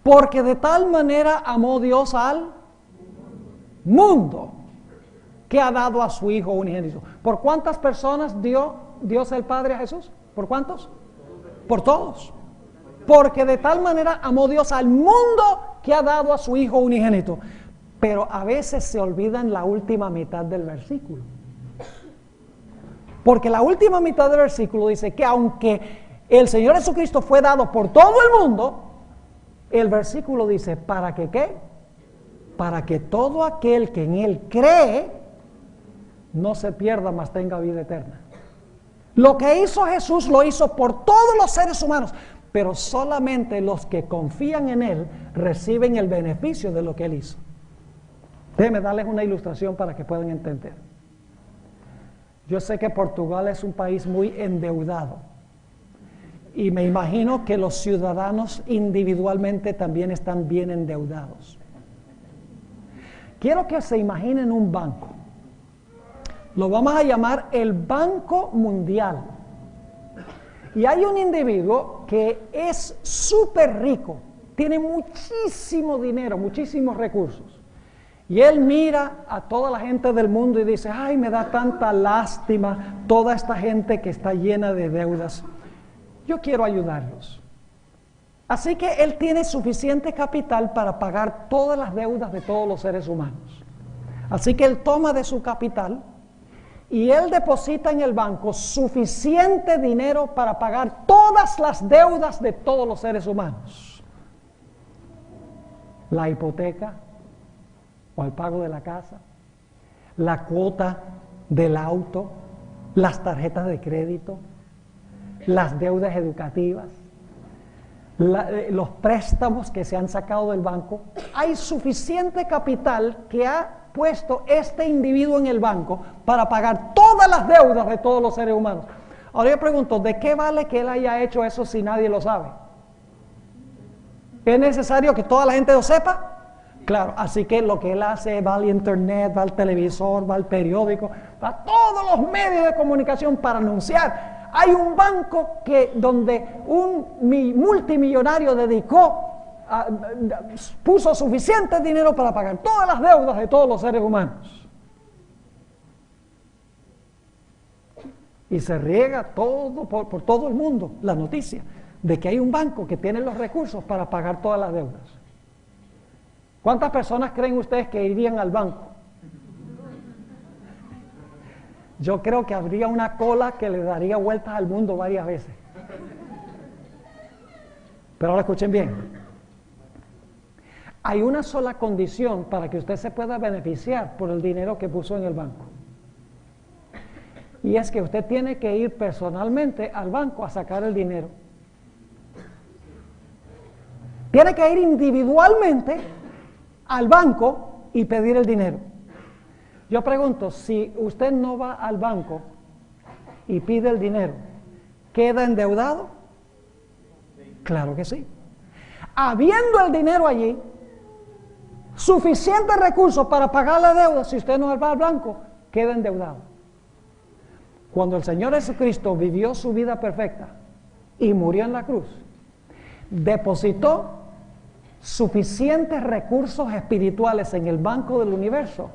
Speaker 1: Porque de tal manera amó Dios al mundo que ha dado a su Hijo unigénito. ¿Por cuántas personas dio Dios el Padre a Jesús? ¿Por cuántos? Por todos. Porque de tal manera amó Dios al mundo que ha dado a su Hijo unigénito. Pero a veces se olvidan la última mitad del versículo. Porque la última mitad del versículo dice que aunque el Señor Jesucristo fue dado por todo el mundo, el versículo dice, ¿para que qué? Para que todo aquel que en Él cree no se pierda, mas tenga vida eterna. Lo que hizo Jesús lo hizo por todos los seres humanos, pero solamente los que confían en Él reciben el beneficio de lo que Él hizo. Déjenme darles una ilustración para que puedan entender. Yo sé que Portugal es un país muy endeudado y me imagino que los ciudadanos individualmente también están bien endeudados. Quiero que se imaginen un banco. Lo vamos a llamar el Banco Mundial. Y hay un individuo que es súper rico, tiene muchísimo dinero, muchísimos recursos. Y él mira a toda la gente del mundo y dice, ay, me da tanta lástima toda esta gente que está llena de deudas. Yo quiero ayudarlos. Así que él tiene suficiente capital para pagar todas las deudas de todos los seres humanos. Así que él toma de su capital y él deposita en el banco suficiente dinero para pagar todas las deudas de todos los seres humanos. La hipoteca, o el pago de la casa, la cuota del auto, las tarjetas de crédito, las deudas educativas, los préstamos que se han sacado del banco. Hay suficiente capital que ha puesto este individuo en el banco para pagar todas las deudas de todos los seres humanos. Ahora yo pregunto, ¿de qué vale que él haya hecho eso si nadie lo sabe? ¿Es necesario que toda la gente lo sepa? Claro, así que lo que él hace, va al internet, va al televisor, va al periódico, va a todos los medios de comunicación para anunciar. Hay un banco donde un multimillonario puso suficiente dinero para pagar todas las deudas de todos los seres humanos. Y se riega todo por todo el mundo la noticia de que hay un banco que tiene los recursos para pagar todas las deudas. ¿Cuántas personas creen ustedes que irían al banco? Yo creo que habría una cola que le daría vueltas al mundo varias veces. Pero ahora escuchen bien. Hay una sola condición para que usted se pueda beneficiar por el dinero que puso en el banco. Y es que usted tiene que ir personalmente al banco a sacar el dinero. Tiene que ir individualmente al banco y pedir el dinero. Yo pregunto, si usted no va al banco y pide el dinero, ¿queda endeudado? Claro que sí. Habiendo el dinero allí, suficientes recursos para pagar la deuda, si usted no va al banco, queda endeudado. Cuando el Señor Jesucristo vivió su vida perfecta y murió en la cruz, depositó suficientes recursos espirituales en el banco del universo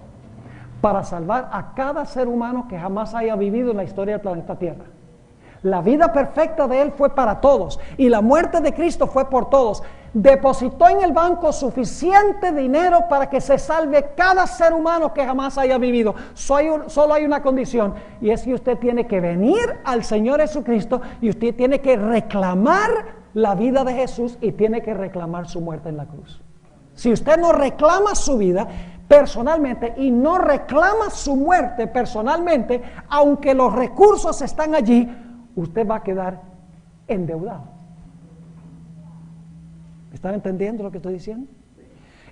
Speaker 1: para salvar a cada ser humano que jamás haya vivido en la historia del planeta Tierra. La vida perfecta de Él fue para todos y la muerte de Cristo fue por todos. Depositó en el banco suficiente dinero para que se salve cada ser humano que jamás haya vivido. Solo hay una condición, y es que usted tiene que venir al Señor Jesucristo y usted tiene que reclamar la vida de Jesús y tiene que reclamar su muerte en la cruz. Si usted no reclama su vida personalmente y no reclama su muerte personalmente, aunque los recursos están allí, usted va a quedar endeudado. ¿Están entendiendo lo que estoy diciendo?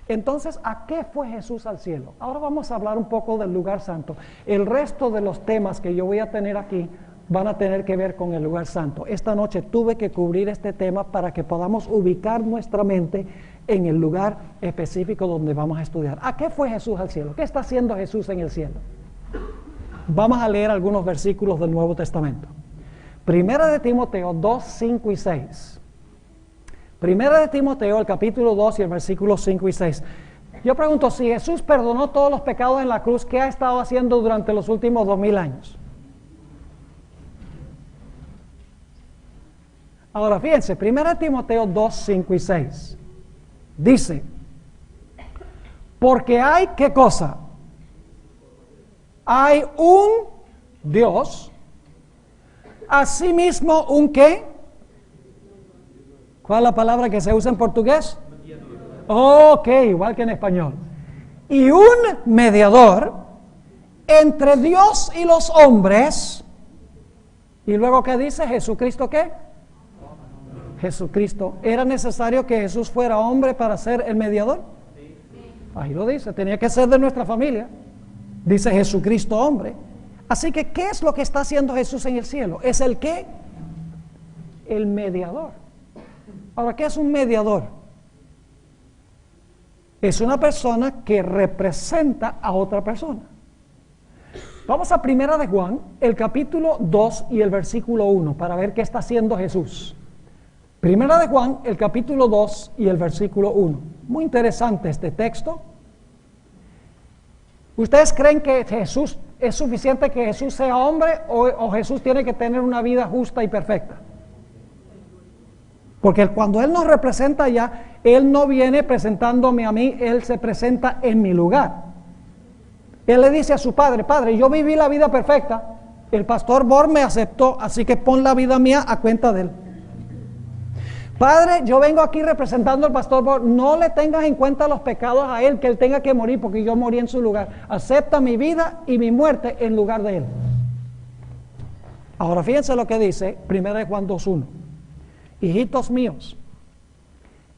Speaker 1: Entonces, ¿a qué fue Jesús al cielo? Ahora vamos a hablar un poco del lugar santo. El resto de los temas que yo voy a tener aquí van a tener que ver con el lugar santo. Esta noche tuve que cubrir este tema para que podamos ubicar nuestra mente en el lugar específico donde vamos a estudiar. ¿A qué fue Jesús al cielo? ¿Qué está haciendo Jesús en el cielo? Vamos a leer algunos versículos del Nuevo Testamento. Primera de Timoteo 2, 5 y 6. Primera de Timoteo, el capítulo 2 y el versículo 5 y 6. Yo pregunto, si Jesús perdonó todos los pecados en la cruz, ¿qué ha estado haciendo durante los últimos 2000 años? Ahora fíjense, 1 Timoteo 2, 5 y 6. Dice, porque hay, ¿qué cosa? Hay un Dios, asimismo un ¿qué? ¿Cuál es la palabra que se usa en portugués? Ok, igual que en español. Y un mediador entre Dios y los hombres. Y luego, ¿qué dice? ¿Jesucristo qué? Jesucristo. ¿Era necesario que Jesús fuera hombre para ser el mediador? Ahí lo dice, tenía que ser de nuestra familia. Dice Jesucristo hombre. Así que, ¿qué es lo que está haciendo Jesús en el cielo? ¿Es el qué? El mediador. Ahora, ¿qué es un mediador? Es una persona que representa a otra persona. Vamos a Primera de Juan, el capítulo 2 y el versículo 1, para ver qué está haciendo Jesús. Primera de Juan, el capítulo 2 y el versículo 1. Muy interesante este texto. ¿Ustedes creen que Jesús es suficiente que Jesús sea hombre o Jesús tiene que tener una vida justa y perfecta? Porque cuando Él nos representa allá, Él no viene presentándome a mí, Él se presenta en mi lugar. Él le dice a su padre, Padre, yo viví la vida perfecta, el pastor Bor me aceptó, así que pon la vida mía a cuenta de él. Padre, yo vengo aquí representando al pastor Bor, no le tengas en cuenta los pecados a él, que él tenga que morir porque yo morí en su lugar. Acepta mi vida y mi muerte en lugar de él. Ahora fíjense lo que dice 1 Juan 2:1. Hijitos míos,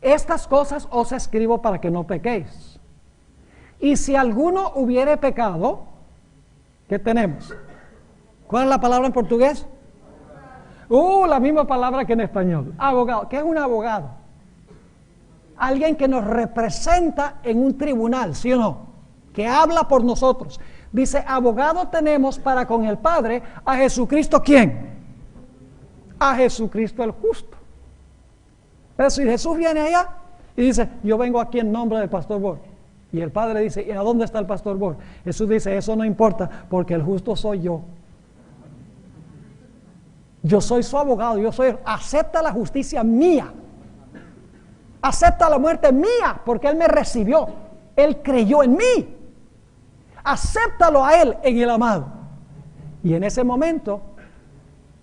Speaker 1: estas cosas os escribo para que no pequéis. Y si alguno hubiere pecado, ¿qué tenemos? ¿Cuál es la palabra en portugués? La misma palabra que en español. Abogado. ¿Qué es un abogado? Alguien que nos representa en un tribunal, ¿sí o no? Que habla por nosotros. Dice, abogado tenemos para con el Padre a Jesucristo, ¿quién? A Jesucristo el justo. Pero si Jesús viene allá y dice, yo vengo aquí en nombre del pastor Bor, y el Padre dice, ¿y a dónde está el pastor Bor? Jesús dice, eso no importa, porque el justo soy yo. Yo soy su abogado, acepta la justicia mía, acepta la muerte mía, porque Él me recibió, Él creyó en mí, acéptalo a Él en el amado. Y en ese momento,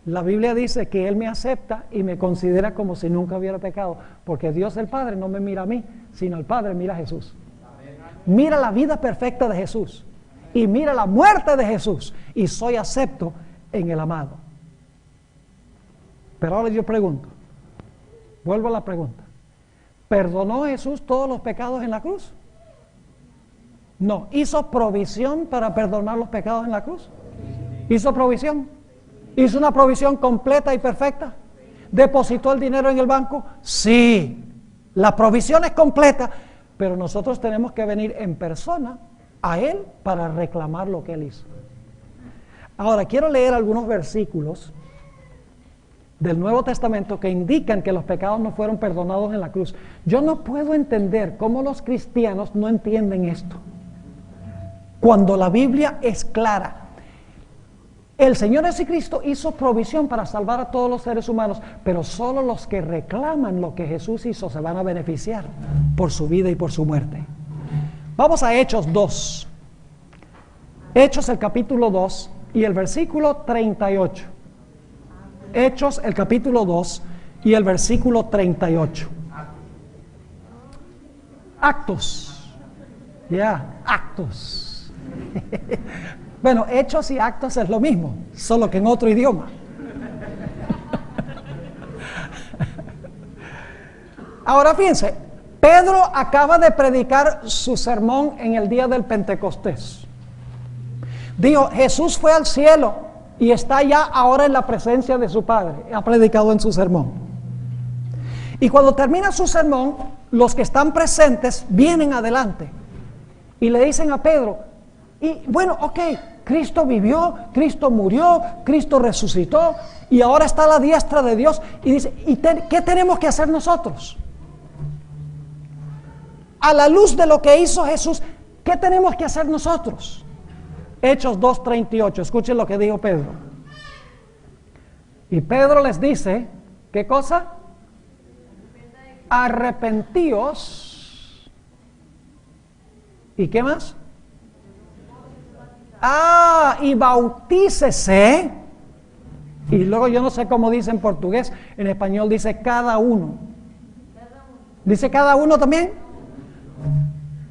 Speaker 1: la Biblia dice que Él me acepta y me considera como si nunca hubiera pecado, porque Dios el Padre no me mira a mí, sino el Padre mira a Jesús. Mira la vida perfecta de Jesús y mira la muerte de Jesús y soy acepto en el amado. Pero ahora yo pregunto, vuelvo a la pregunta, ¿perdonó Jesús todos los pecados en la cruz? No. ¿Hizo provisión para perdonar los pecados en la cruz? ¿Hizo provisión? ¿Hizo una provisión completa y perfecta? ¿Depositó el dinero en el banco? Sí. La provisión es completa, pero nosotros tenemos que venir en persona a Él para reclamar lo que Él hizo. Ahora, quiero leer algunos versículos del Nuevo Testamento que indican que los pecados no fueron perdonados en la cruz. Yo no puedo entender cómo los cristianos no entienden esto, cuando la Biblia es clara. El Señor Jesucristo hizo provisión para salvar a todos los seres humanos, pero solo los que reclaman lo que Jesús hizo se van a beneficiar por su vida y por su muerte. Vamos a Hechos 2. Hechos el capítulo 2 y el versículo 38. Hechos el capítulo 2 y el versículo 38. Actos. Actos. Bueno, hechos y actos es lo mismo, solo que en otro idioma. Ahora fíjense, Pedro acaba de predicar su sermón en el día del Pentecostés. Dijo, Jesús fue al cielo y está ya ahora en la presencia de su Padre. Ha predicado en su sermón. Y cuando termina su sermón, los que están presentes vienen adelante y le dicen a Pedro, y bueno, ok, Cristo vivió, Cristo murió, Cristo resucitó y ahora está a la diestra de Dios. Y dice, ¿qué tenemos que hacer nosotros? A la luz de lo que hizo Jesús, ¿qué tenemos que hacer nosotros? Hechos 2:38, escuchen lo que dijo Pedro. Y Pedro les dice, ¿qué cosa? Arrepentíos. ¿Y qué más? Y bautícese. Y luego yo no sé cómo dice en portugués, en español dice cada uno. ¿Dice cada uno también?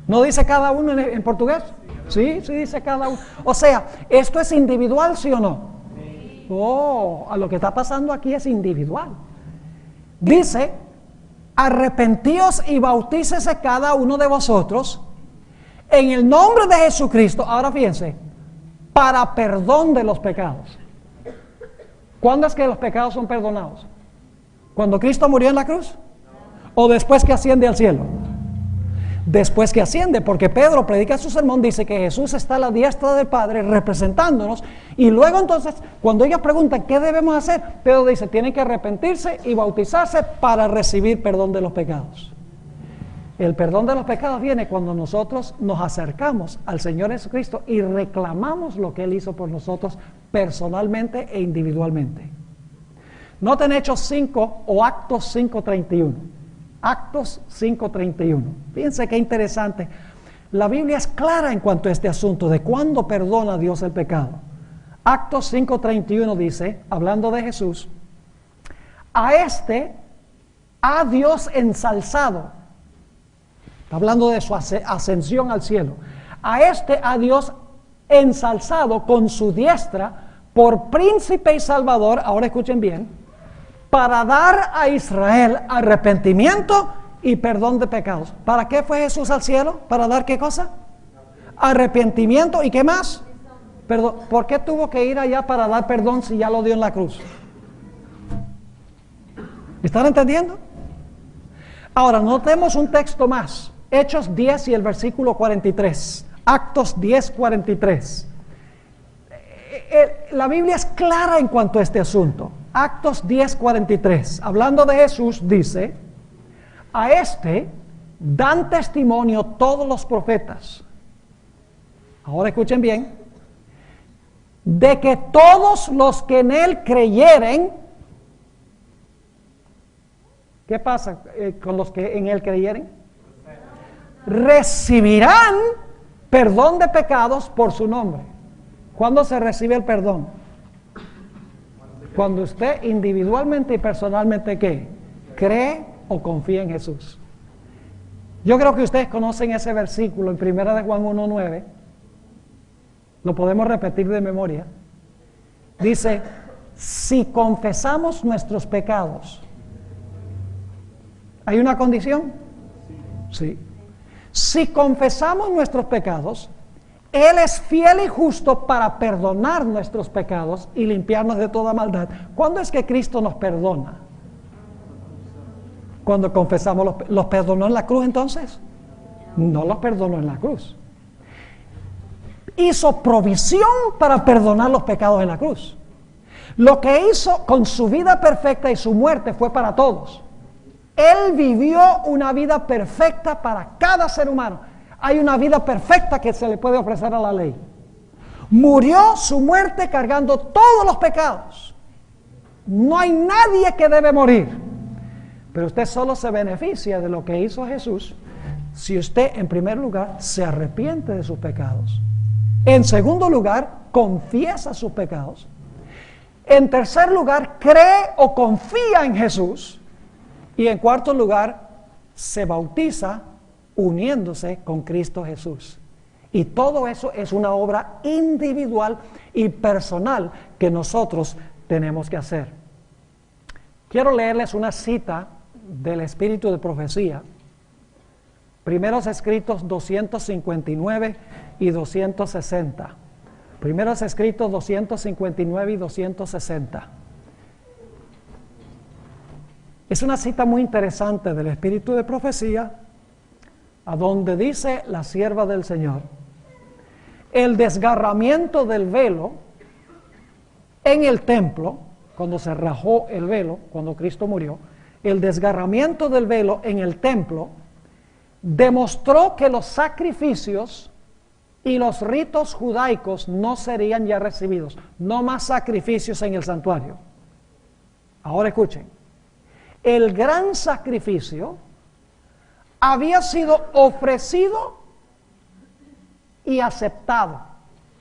Speaker 1: ¿No dice cada uno en portugués? Sí, dice cada uno. O sea, ¿esto es individual, sí o no? A lo que está pasando aquí es individual. Dice, arrepentíos y bautícese cada uno de vosotros en el nombre de Jesucristo. Ahora fíjense, para perdón de los pecados. ¿Cuándo es que los pecados son perdonados? ¿Cuando Cristo murió en la cruz? ¿O después que asciende al cielo? Después que asciende, porque Pedro predica su sermón, dice que Jesús está a la diestra del Padre representándonos, y luego entonces, cuando ellos preguntan ¿qué debemos hacer? Pedro dice, tienen que arrepentirse y bautizarse para recibir perdón de los pecados. El perdón de los pecados viene cuando nosotros nos acercamos al Señor Jesucristo y reclamamos lo que Él hizo por nosotros personalmente e individualmente. Noten Hechos 5 o Actos 5:31. Actos 5:31. Fíjense qué interesante. La Biblia es clara en cuanto a este asunto de cuándo perdona Dios el pecado. Actos 5:31 dice, hablando de Jesús, a este ha Dios ensalzado. Está hablando de su ascensión al cielo. A este ha Dios ensalzado con su diestra por príncipe y salvador, ahora escuchen bien, para dar a Israel arrepentimiento y perdón de pecados. ¿Para qué fue Jesús al cielo? ¿Para dar qué cosa? Arrepentimiento y qué más? Perdón. ¿Por qué tuvo que ir allá para dar perdón si ya lo dio en la cruz? ¿Están entendiendo? Ahora, notemos un texto más. Hechos 10 y el versículo 43. Actos 10:43. La Biblia es clara en cuanto a este asunto. Actos 10:43. Hablando de Jesús, dice, a este dan testimonio todos los profetas. Ahora escuchen bien. De que todos los que en él creyeren, ¿qué pasa con los que en él creyeren? Recibirán perdón de pecados por su nombre. ¿Cuándo se recibe el perdón? Cuando usted individualmente y personalmente ¿qué? Cree o confía en Jesús. Yo creo que ustedes conocen ese versículo en 1 de Juan 1:9. Lo podemos repetir de memoria. Dice, si confesamos nuestros pecados, ¿hay una condición? Sí. Si confesamos nuestros pecados, Él es fiel y justo para perdonar nuestros pecados y limpiarnos de toda maldad. ¿Cuándo es que Cristo nos perdona? Cuando confesamos. ¿Los perdonó en la cruz entonces? No los perdonó en la cruz. Hizo provisión para perdonar los pecados en la cruz. Lo que hizo con su vida perfecta y su muerte fue para todos. Él vivió una vida perfecta para cada ser humano. Hay una vida perfecta que se le puede ofrecer a la ley. Murió su muerte cargando todos los pecados. No hay nadie que debe morir. Pero usted solo se beneficia de lo que hizo Jesús si usted, en primer lugar, se arrepiente de sus pecados. En segundo lugar, confiesa sus pecados. En tercer lugar, cree o confía en Jesús. Y en cuarto lugar, se bautiza uniéndose con Cristo Jesús. Y todo eso es una obra individual y personal que nosotros tenemos que hacer. Quiero leerles una cita del Espíritu de Profecía. Primeros Escritos 259 y 260. Primeros Escritos 259 y 260. Es una cita muy interesante del Espíritu de Profecía, a donde dice la sierva del Señor: el desgarramiento del velo en el templo, cuando se rajó el velo, cuando Cristo murió, el desgarramiento del velo en el templo demostró que los sacrificios y los ritos judaicos no serían ya recibidos, no más sacrificios en el santuario. Ahora escuchen, el gran sacrificio había sido ofrecido y aceptado.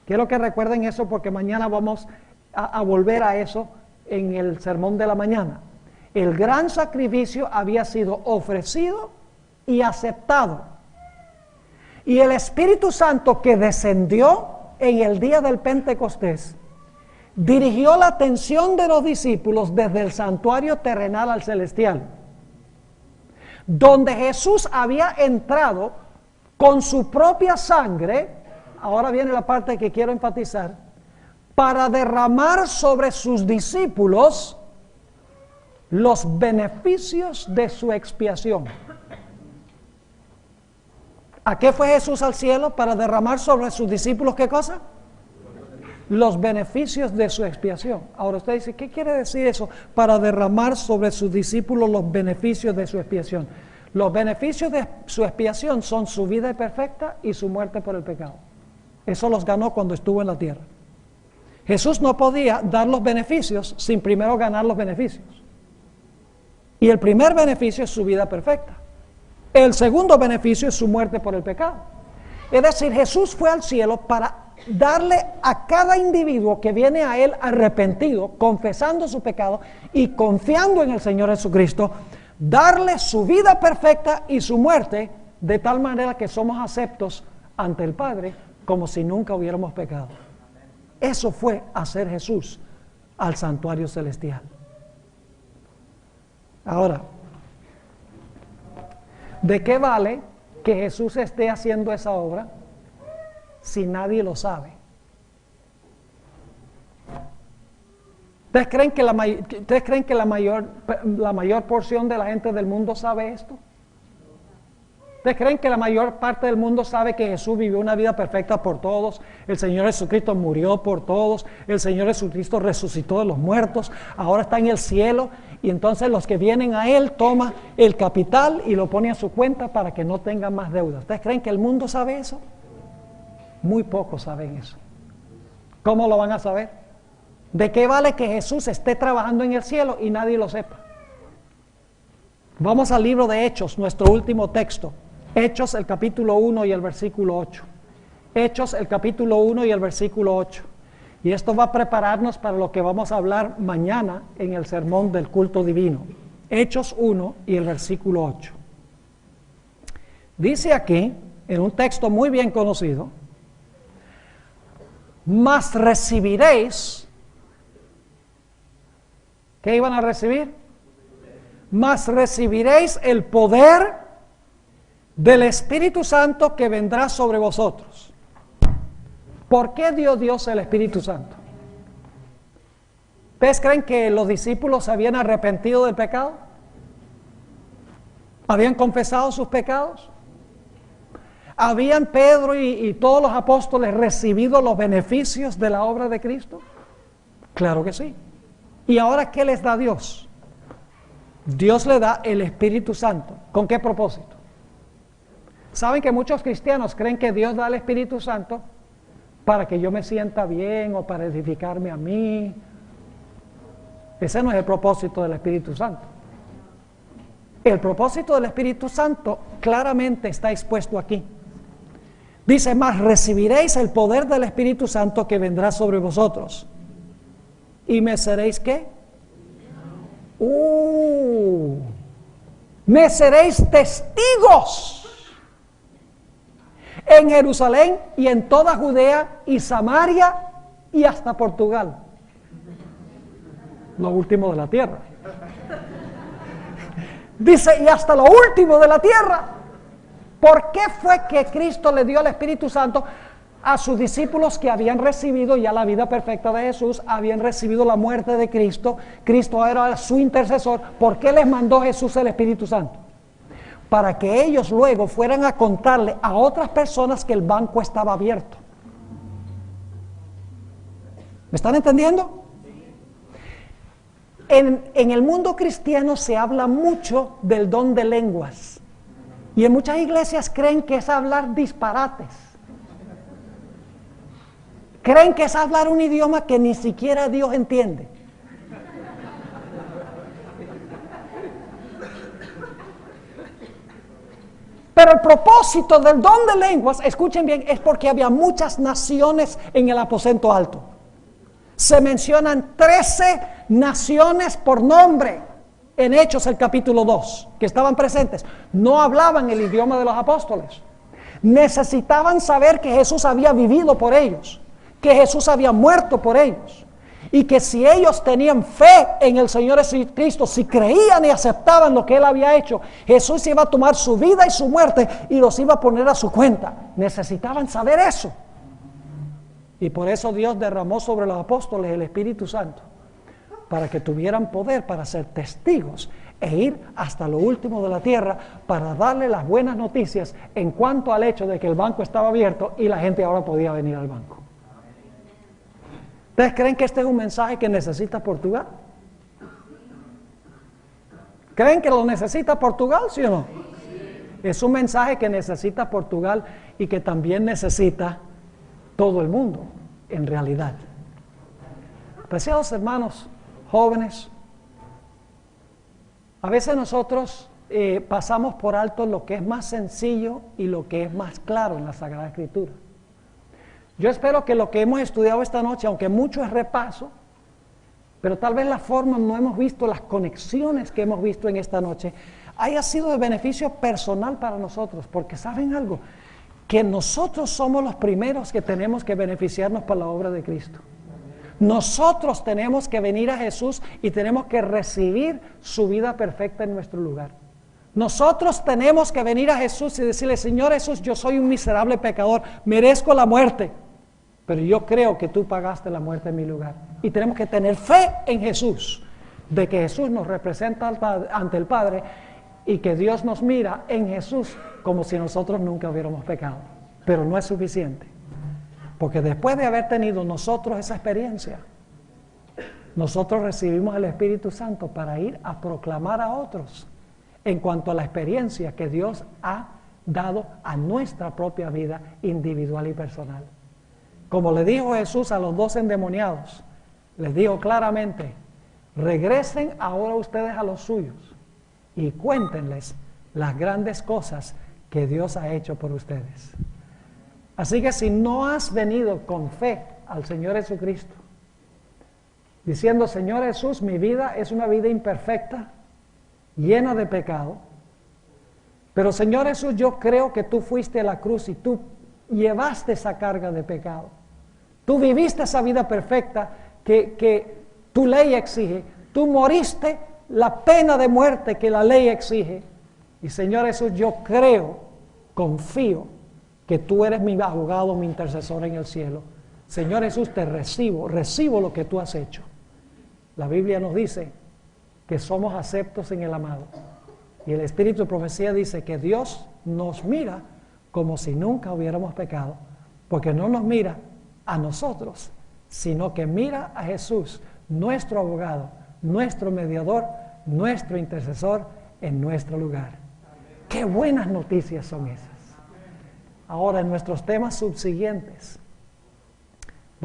Speaker 1: Quiero que recuerden eso porque mañana vamos a volver a eso en el sermón de la mañana. El gran sacrificio había sido ofrecido y aceptado. Y el Espíritu Santo que descendió en el día del Pentecostés dirigió la atención de los discípulos desde el santuario terrenal al celestial, donde Jesús había entrado con su propia sangre. Ahora viene la parte que quiero enfatizar, para derramar sobre sus discípulos los beneficios de su expiación. ¿A qué fue Jesús al cielo? Para derramar sobre sus discípulos, ¿qué cosa? Los beneficios de su expiación. Ahora usted dice, ¿qué quiere decir eso? Para derramar sobre sus discípulos los beneficios de su expiación. Los beneficios de su expiación son su vida perfecta y su muerte por el pecado. Eso los ganó cuando estuvo en la tierra. Jesús no podía dar los beneficios sin primero ganar los beneficios. Y el primer beneficio es su vida perfecta. El segundo beneficio es su muerte por el pecado. Es decir, Jesús fue al cielo para darle a cada individuo que viene a Él arrepentido, confesando su pecado y confiando en el Señor Jesucristo, darle su vida perfecta y su muerte, de tal manera que somos aceptos ante el Padre como si nunca hubiéramos pecado. Eso fue hacer Jesús al santuario celestial. Ahora, ¿de qué vale que Jesús esté haciendo esa obra si nadie lo sabe? ¿Ustedes creen que la mayor porción de la gente del mundo sabe esto? ¿Ustedes creen que la mayor parte del mundo sabe que Jesús vivió una vida perfecta por todos? El Señor Jesucristo murió por todos. El Señor Jesucristo resucitó de los muertos. Ahora está en el cielo. Y entonces los que vienen a Él toman el capital y lo ponen a su cuenta para que no tengan más deudas. ¿Ustedes creen que el mundo sabe eso? Muy pocos saben eso. ¿Cómo lo van a saber? ¿De qué vale que Jesús esté trabajando en el cielo y nadie lo sepa? Vamos al libro de Hechos, nuestro último texto. Hechos, el capítulo 1 y el versículo 8. Hechos, el capítulo 1 y el versículo 8. Y esto va a prepararnos para lo que vamos a hablar mañana en el sermón del culto divino. Hechos 1 y el versículo 8. Dice aquí, en un texto muy bien conocido: mas recibiréis. ¿Qué iban a recibir? Mas recibiréis el poder del Espíritu Santo que vendrá sobre vosotros. ¿Por qué dio Dios el Espíritu Santo? ¿Ustedes creen que los discípulos se habían arrepentido del pecado? ¿Habían confesado sus pecados? ¿Habían Pedro y todos los apóstoles recibido los beneficios de la obra de Cristo? Claro que sí. ¿Y ahora qué les da Dios? Dios le da el Espíritu Santo. ¿Con qué propósito? ¿Saben que muchos cristianos creen que Dios da el Espíritu Santo para que yo me sienta bien o para edificarme a mí. Ese no es el propósito del Espíritu Santo. El propósito del Espíritu Santo claramente está expuesto aquí. Dice, mas recibiréis el poder del Espíritu Santo que vendrá sobre vosotros. ¿Y me seréis qué? Me seréis testigos en Jerusalén y en toda Judea y Samaria y hasta Portugal, lo último de la tierra. Dice, y hasta lo último de la tierra. ¿Por qué fue que Cristo le dio el Espíritu Santo a sus discípulos que habían recibido ya la vida perfecta de Jesús, habían recibido la muerte de Cristo? Cristo era su intercesor. ¿Por qué les mandó Jesús el Espíritu Santo? Para que ellos luego fueran a contarle a otras personas que el banco estaba abierto. ¿Me están entendiendo? En el mundo cristiano se habla mucho del don de lenguas. Y en muchas iglesias creen que es hablar disparates. Creen que es hablar un idioma que ni siquiera Dios entiende. Pero el propósito del don de lenguas, escuchen bien, es porque había muchas naciones en el aposento alto. Se mencionan 13 naciones por nombre en Hechos, el capítulo 2, que estaban presentes. No hablaban el idioma de los apóstoles. Necesitaban saber que Jesús había vivido por ellos, que Jesús había muerto por ellos, y que si ellos tenían fe en el Señor Jesucristo, si creían y aceptaban lo que Él había hecho, Jesús iba a tomar su vida y su muerte y los iba a poner a su cuenta. Necesitaban saber eso. Y por eso Dios derramó sobre los apóstoles el Espíritu Santo, para que tuvieran poder para ser testigos e ir hasta lo último de la tierra para darle las buenas noticias en cuanto al hecho de que el banco estaba abierto y la gente ahora podía venir al banco. ¿Ustedes creen que este es un mensaje que necesita Portugal? ¿Creen que lo necesita Portugal, sí o no? Es un mensaje que necesita Portugal y que también necesita todo el mundo, en realidad. Apreciados hermanos, jóvenes, a veces nosotros pasamos por alto lo que es más sencillo y lo que es más claro en la Sagrada Escritura. Yo espero que lo que hemos estudiado esta noche, aunque mucho es repaso, pero tal vez la forma no hemos visto, las conexiones que hemos visto en esta noche, haya sido de beneficio personal para nosotros, porque ¿saben algo? Que nosotros somos los primeros que tenemos que beneficiarnos por la obra de Cristo. Nosotros tenemos que venir a Jesús y tenemos que recibir su vida perfecta en nuestro lugar. Nosotros tenemos que venir a Jesús y decirle, Señor Jesús, yo soy un miserable pecador, merezco la muerte, pero yo creo que tú pagaste la muerte en mi lugar. Y tenemos que tener fe en Jesús, de que Jesús nos representa ante el Padre y que Dios nos mira en Jesús como si nosotros nunca hubiéramos pecado. Pero no es suficiente. Porque después de haber tenido nosotros esa experiencia, nosotros recibimos el Espíritu Santo para ir a proclamar a otros en cuanto a la experiencia que Dios ha dado a nuestra propia vida individual y personal. Como le dijo Jesús a los 2 endemoniados, les dijo claramente, regresen ahora ustedes a los suyos y cuéntenles las grandes cosas que Dios ha hecho por ustedes. Así que si no has venido con fe al Señor Jesucristo, diciendo, Señor Jesús, mi vida es una vida imperfecta, llena de pecado, pero Señor Jesús, yo creo que tú fuiste a la cruz y tú llevaste esa carga de pecado. Tú viviste esa vida perfecta que tu ley exige. Tú moriste la pena de muerte que la ley exige. Y Señor Jesús, yo creo, confío que tú eres mi abogado, mi intercesor en el cielo. Señor Jesús, te recibo lo que tú has hecho. La Biblia nos dice que somos aceptos en el amado. Y el Espíritu de Profecía dice que Dios nos mira como si nunca hubiéramos pecado, porque no nos mira a nosotros, sino que mira a Jesús, nuestro abogado, nuestro mediador, nuestro intercesor en nuestro lugar. ¡Qué buenas noticias son esas! Ahora, en nuestros temas subsiguientes,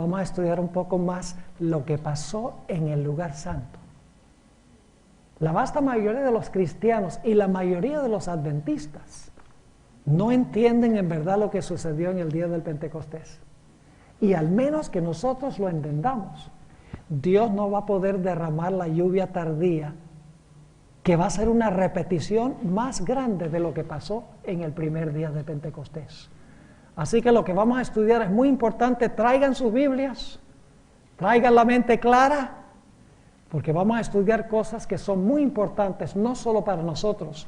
Speaker 1: vamos a estudiar un poco más lo que pasó en el lugar santo. La vasta mayoría de los cristianos y la mayoría de los adventistas no entienden en verdad lo que sucedió en el día del Pentecostés. Y al menos que nosotros lo entendamos, Dios no va a poder derramar la lluvia tardía, que va a ser una repetición más grande de lo que pasó en el primer día de Pentecostés. Así que lo que vamos a estudiar es muy importante. Traigan sus Biblias, traigan la mente clara, porque vamos a estudiar cosas que son muy importantes, no solo para nosotros,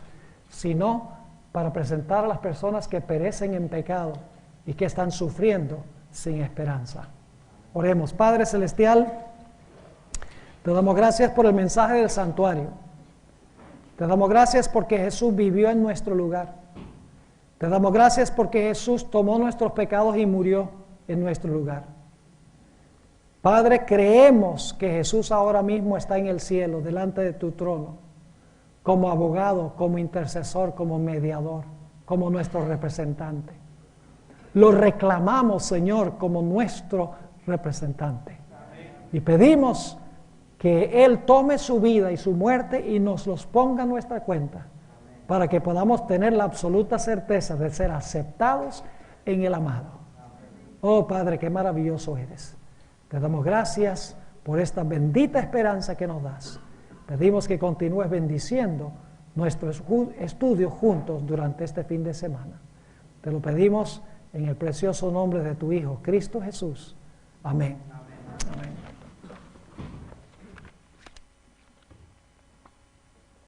Speaker 1: sino para presentar a las personas que perecen en pecado y que están sufriendo sin esperanza. Oremos. Padre Celestial, te damos gracias por el mensaje del santuario. Te damos gracias porque Jesús vivió en nuestro lugar. Te damos gracias porque Jesús tomó nuestros pecados y murió en nuestro lugar. Padre, creemos que Jesús ahora mismo está en el cielo, delante de tu trono, como abogado, como intercesor, como mediador, como nuestro representante. Lo reclamamos, Señor, como nuestro representante. Y pedimos que Él tome su vida y su muerte y nos los ponga a nuestra cuenta, para que podamos tener la absoluta certeza de ser aceptados en el amado. Oh Padre, qué maravilloso eres. Te damos gracias por esta bendita esperanza que nos das. Pedimos que continúes bendiciendo nuestros estudios juntos durante este fin de semana. Te lo pedimos en el precioso nombre de tu Hijo, Cristo Jesús. Amén.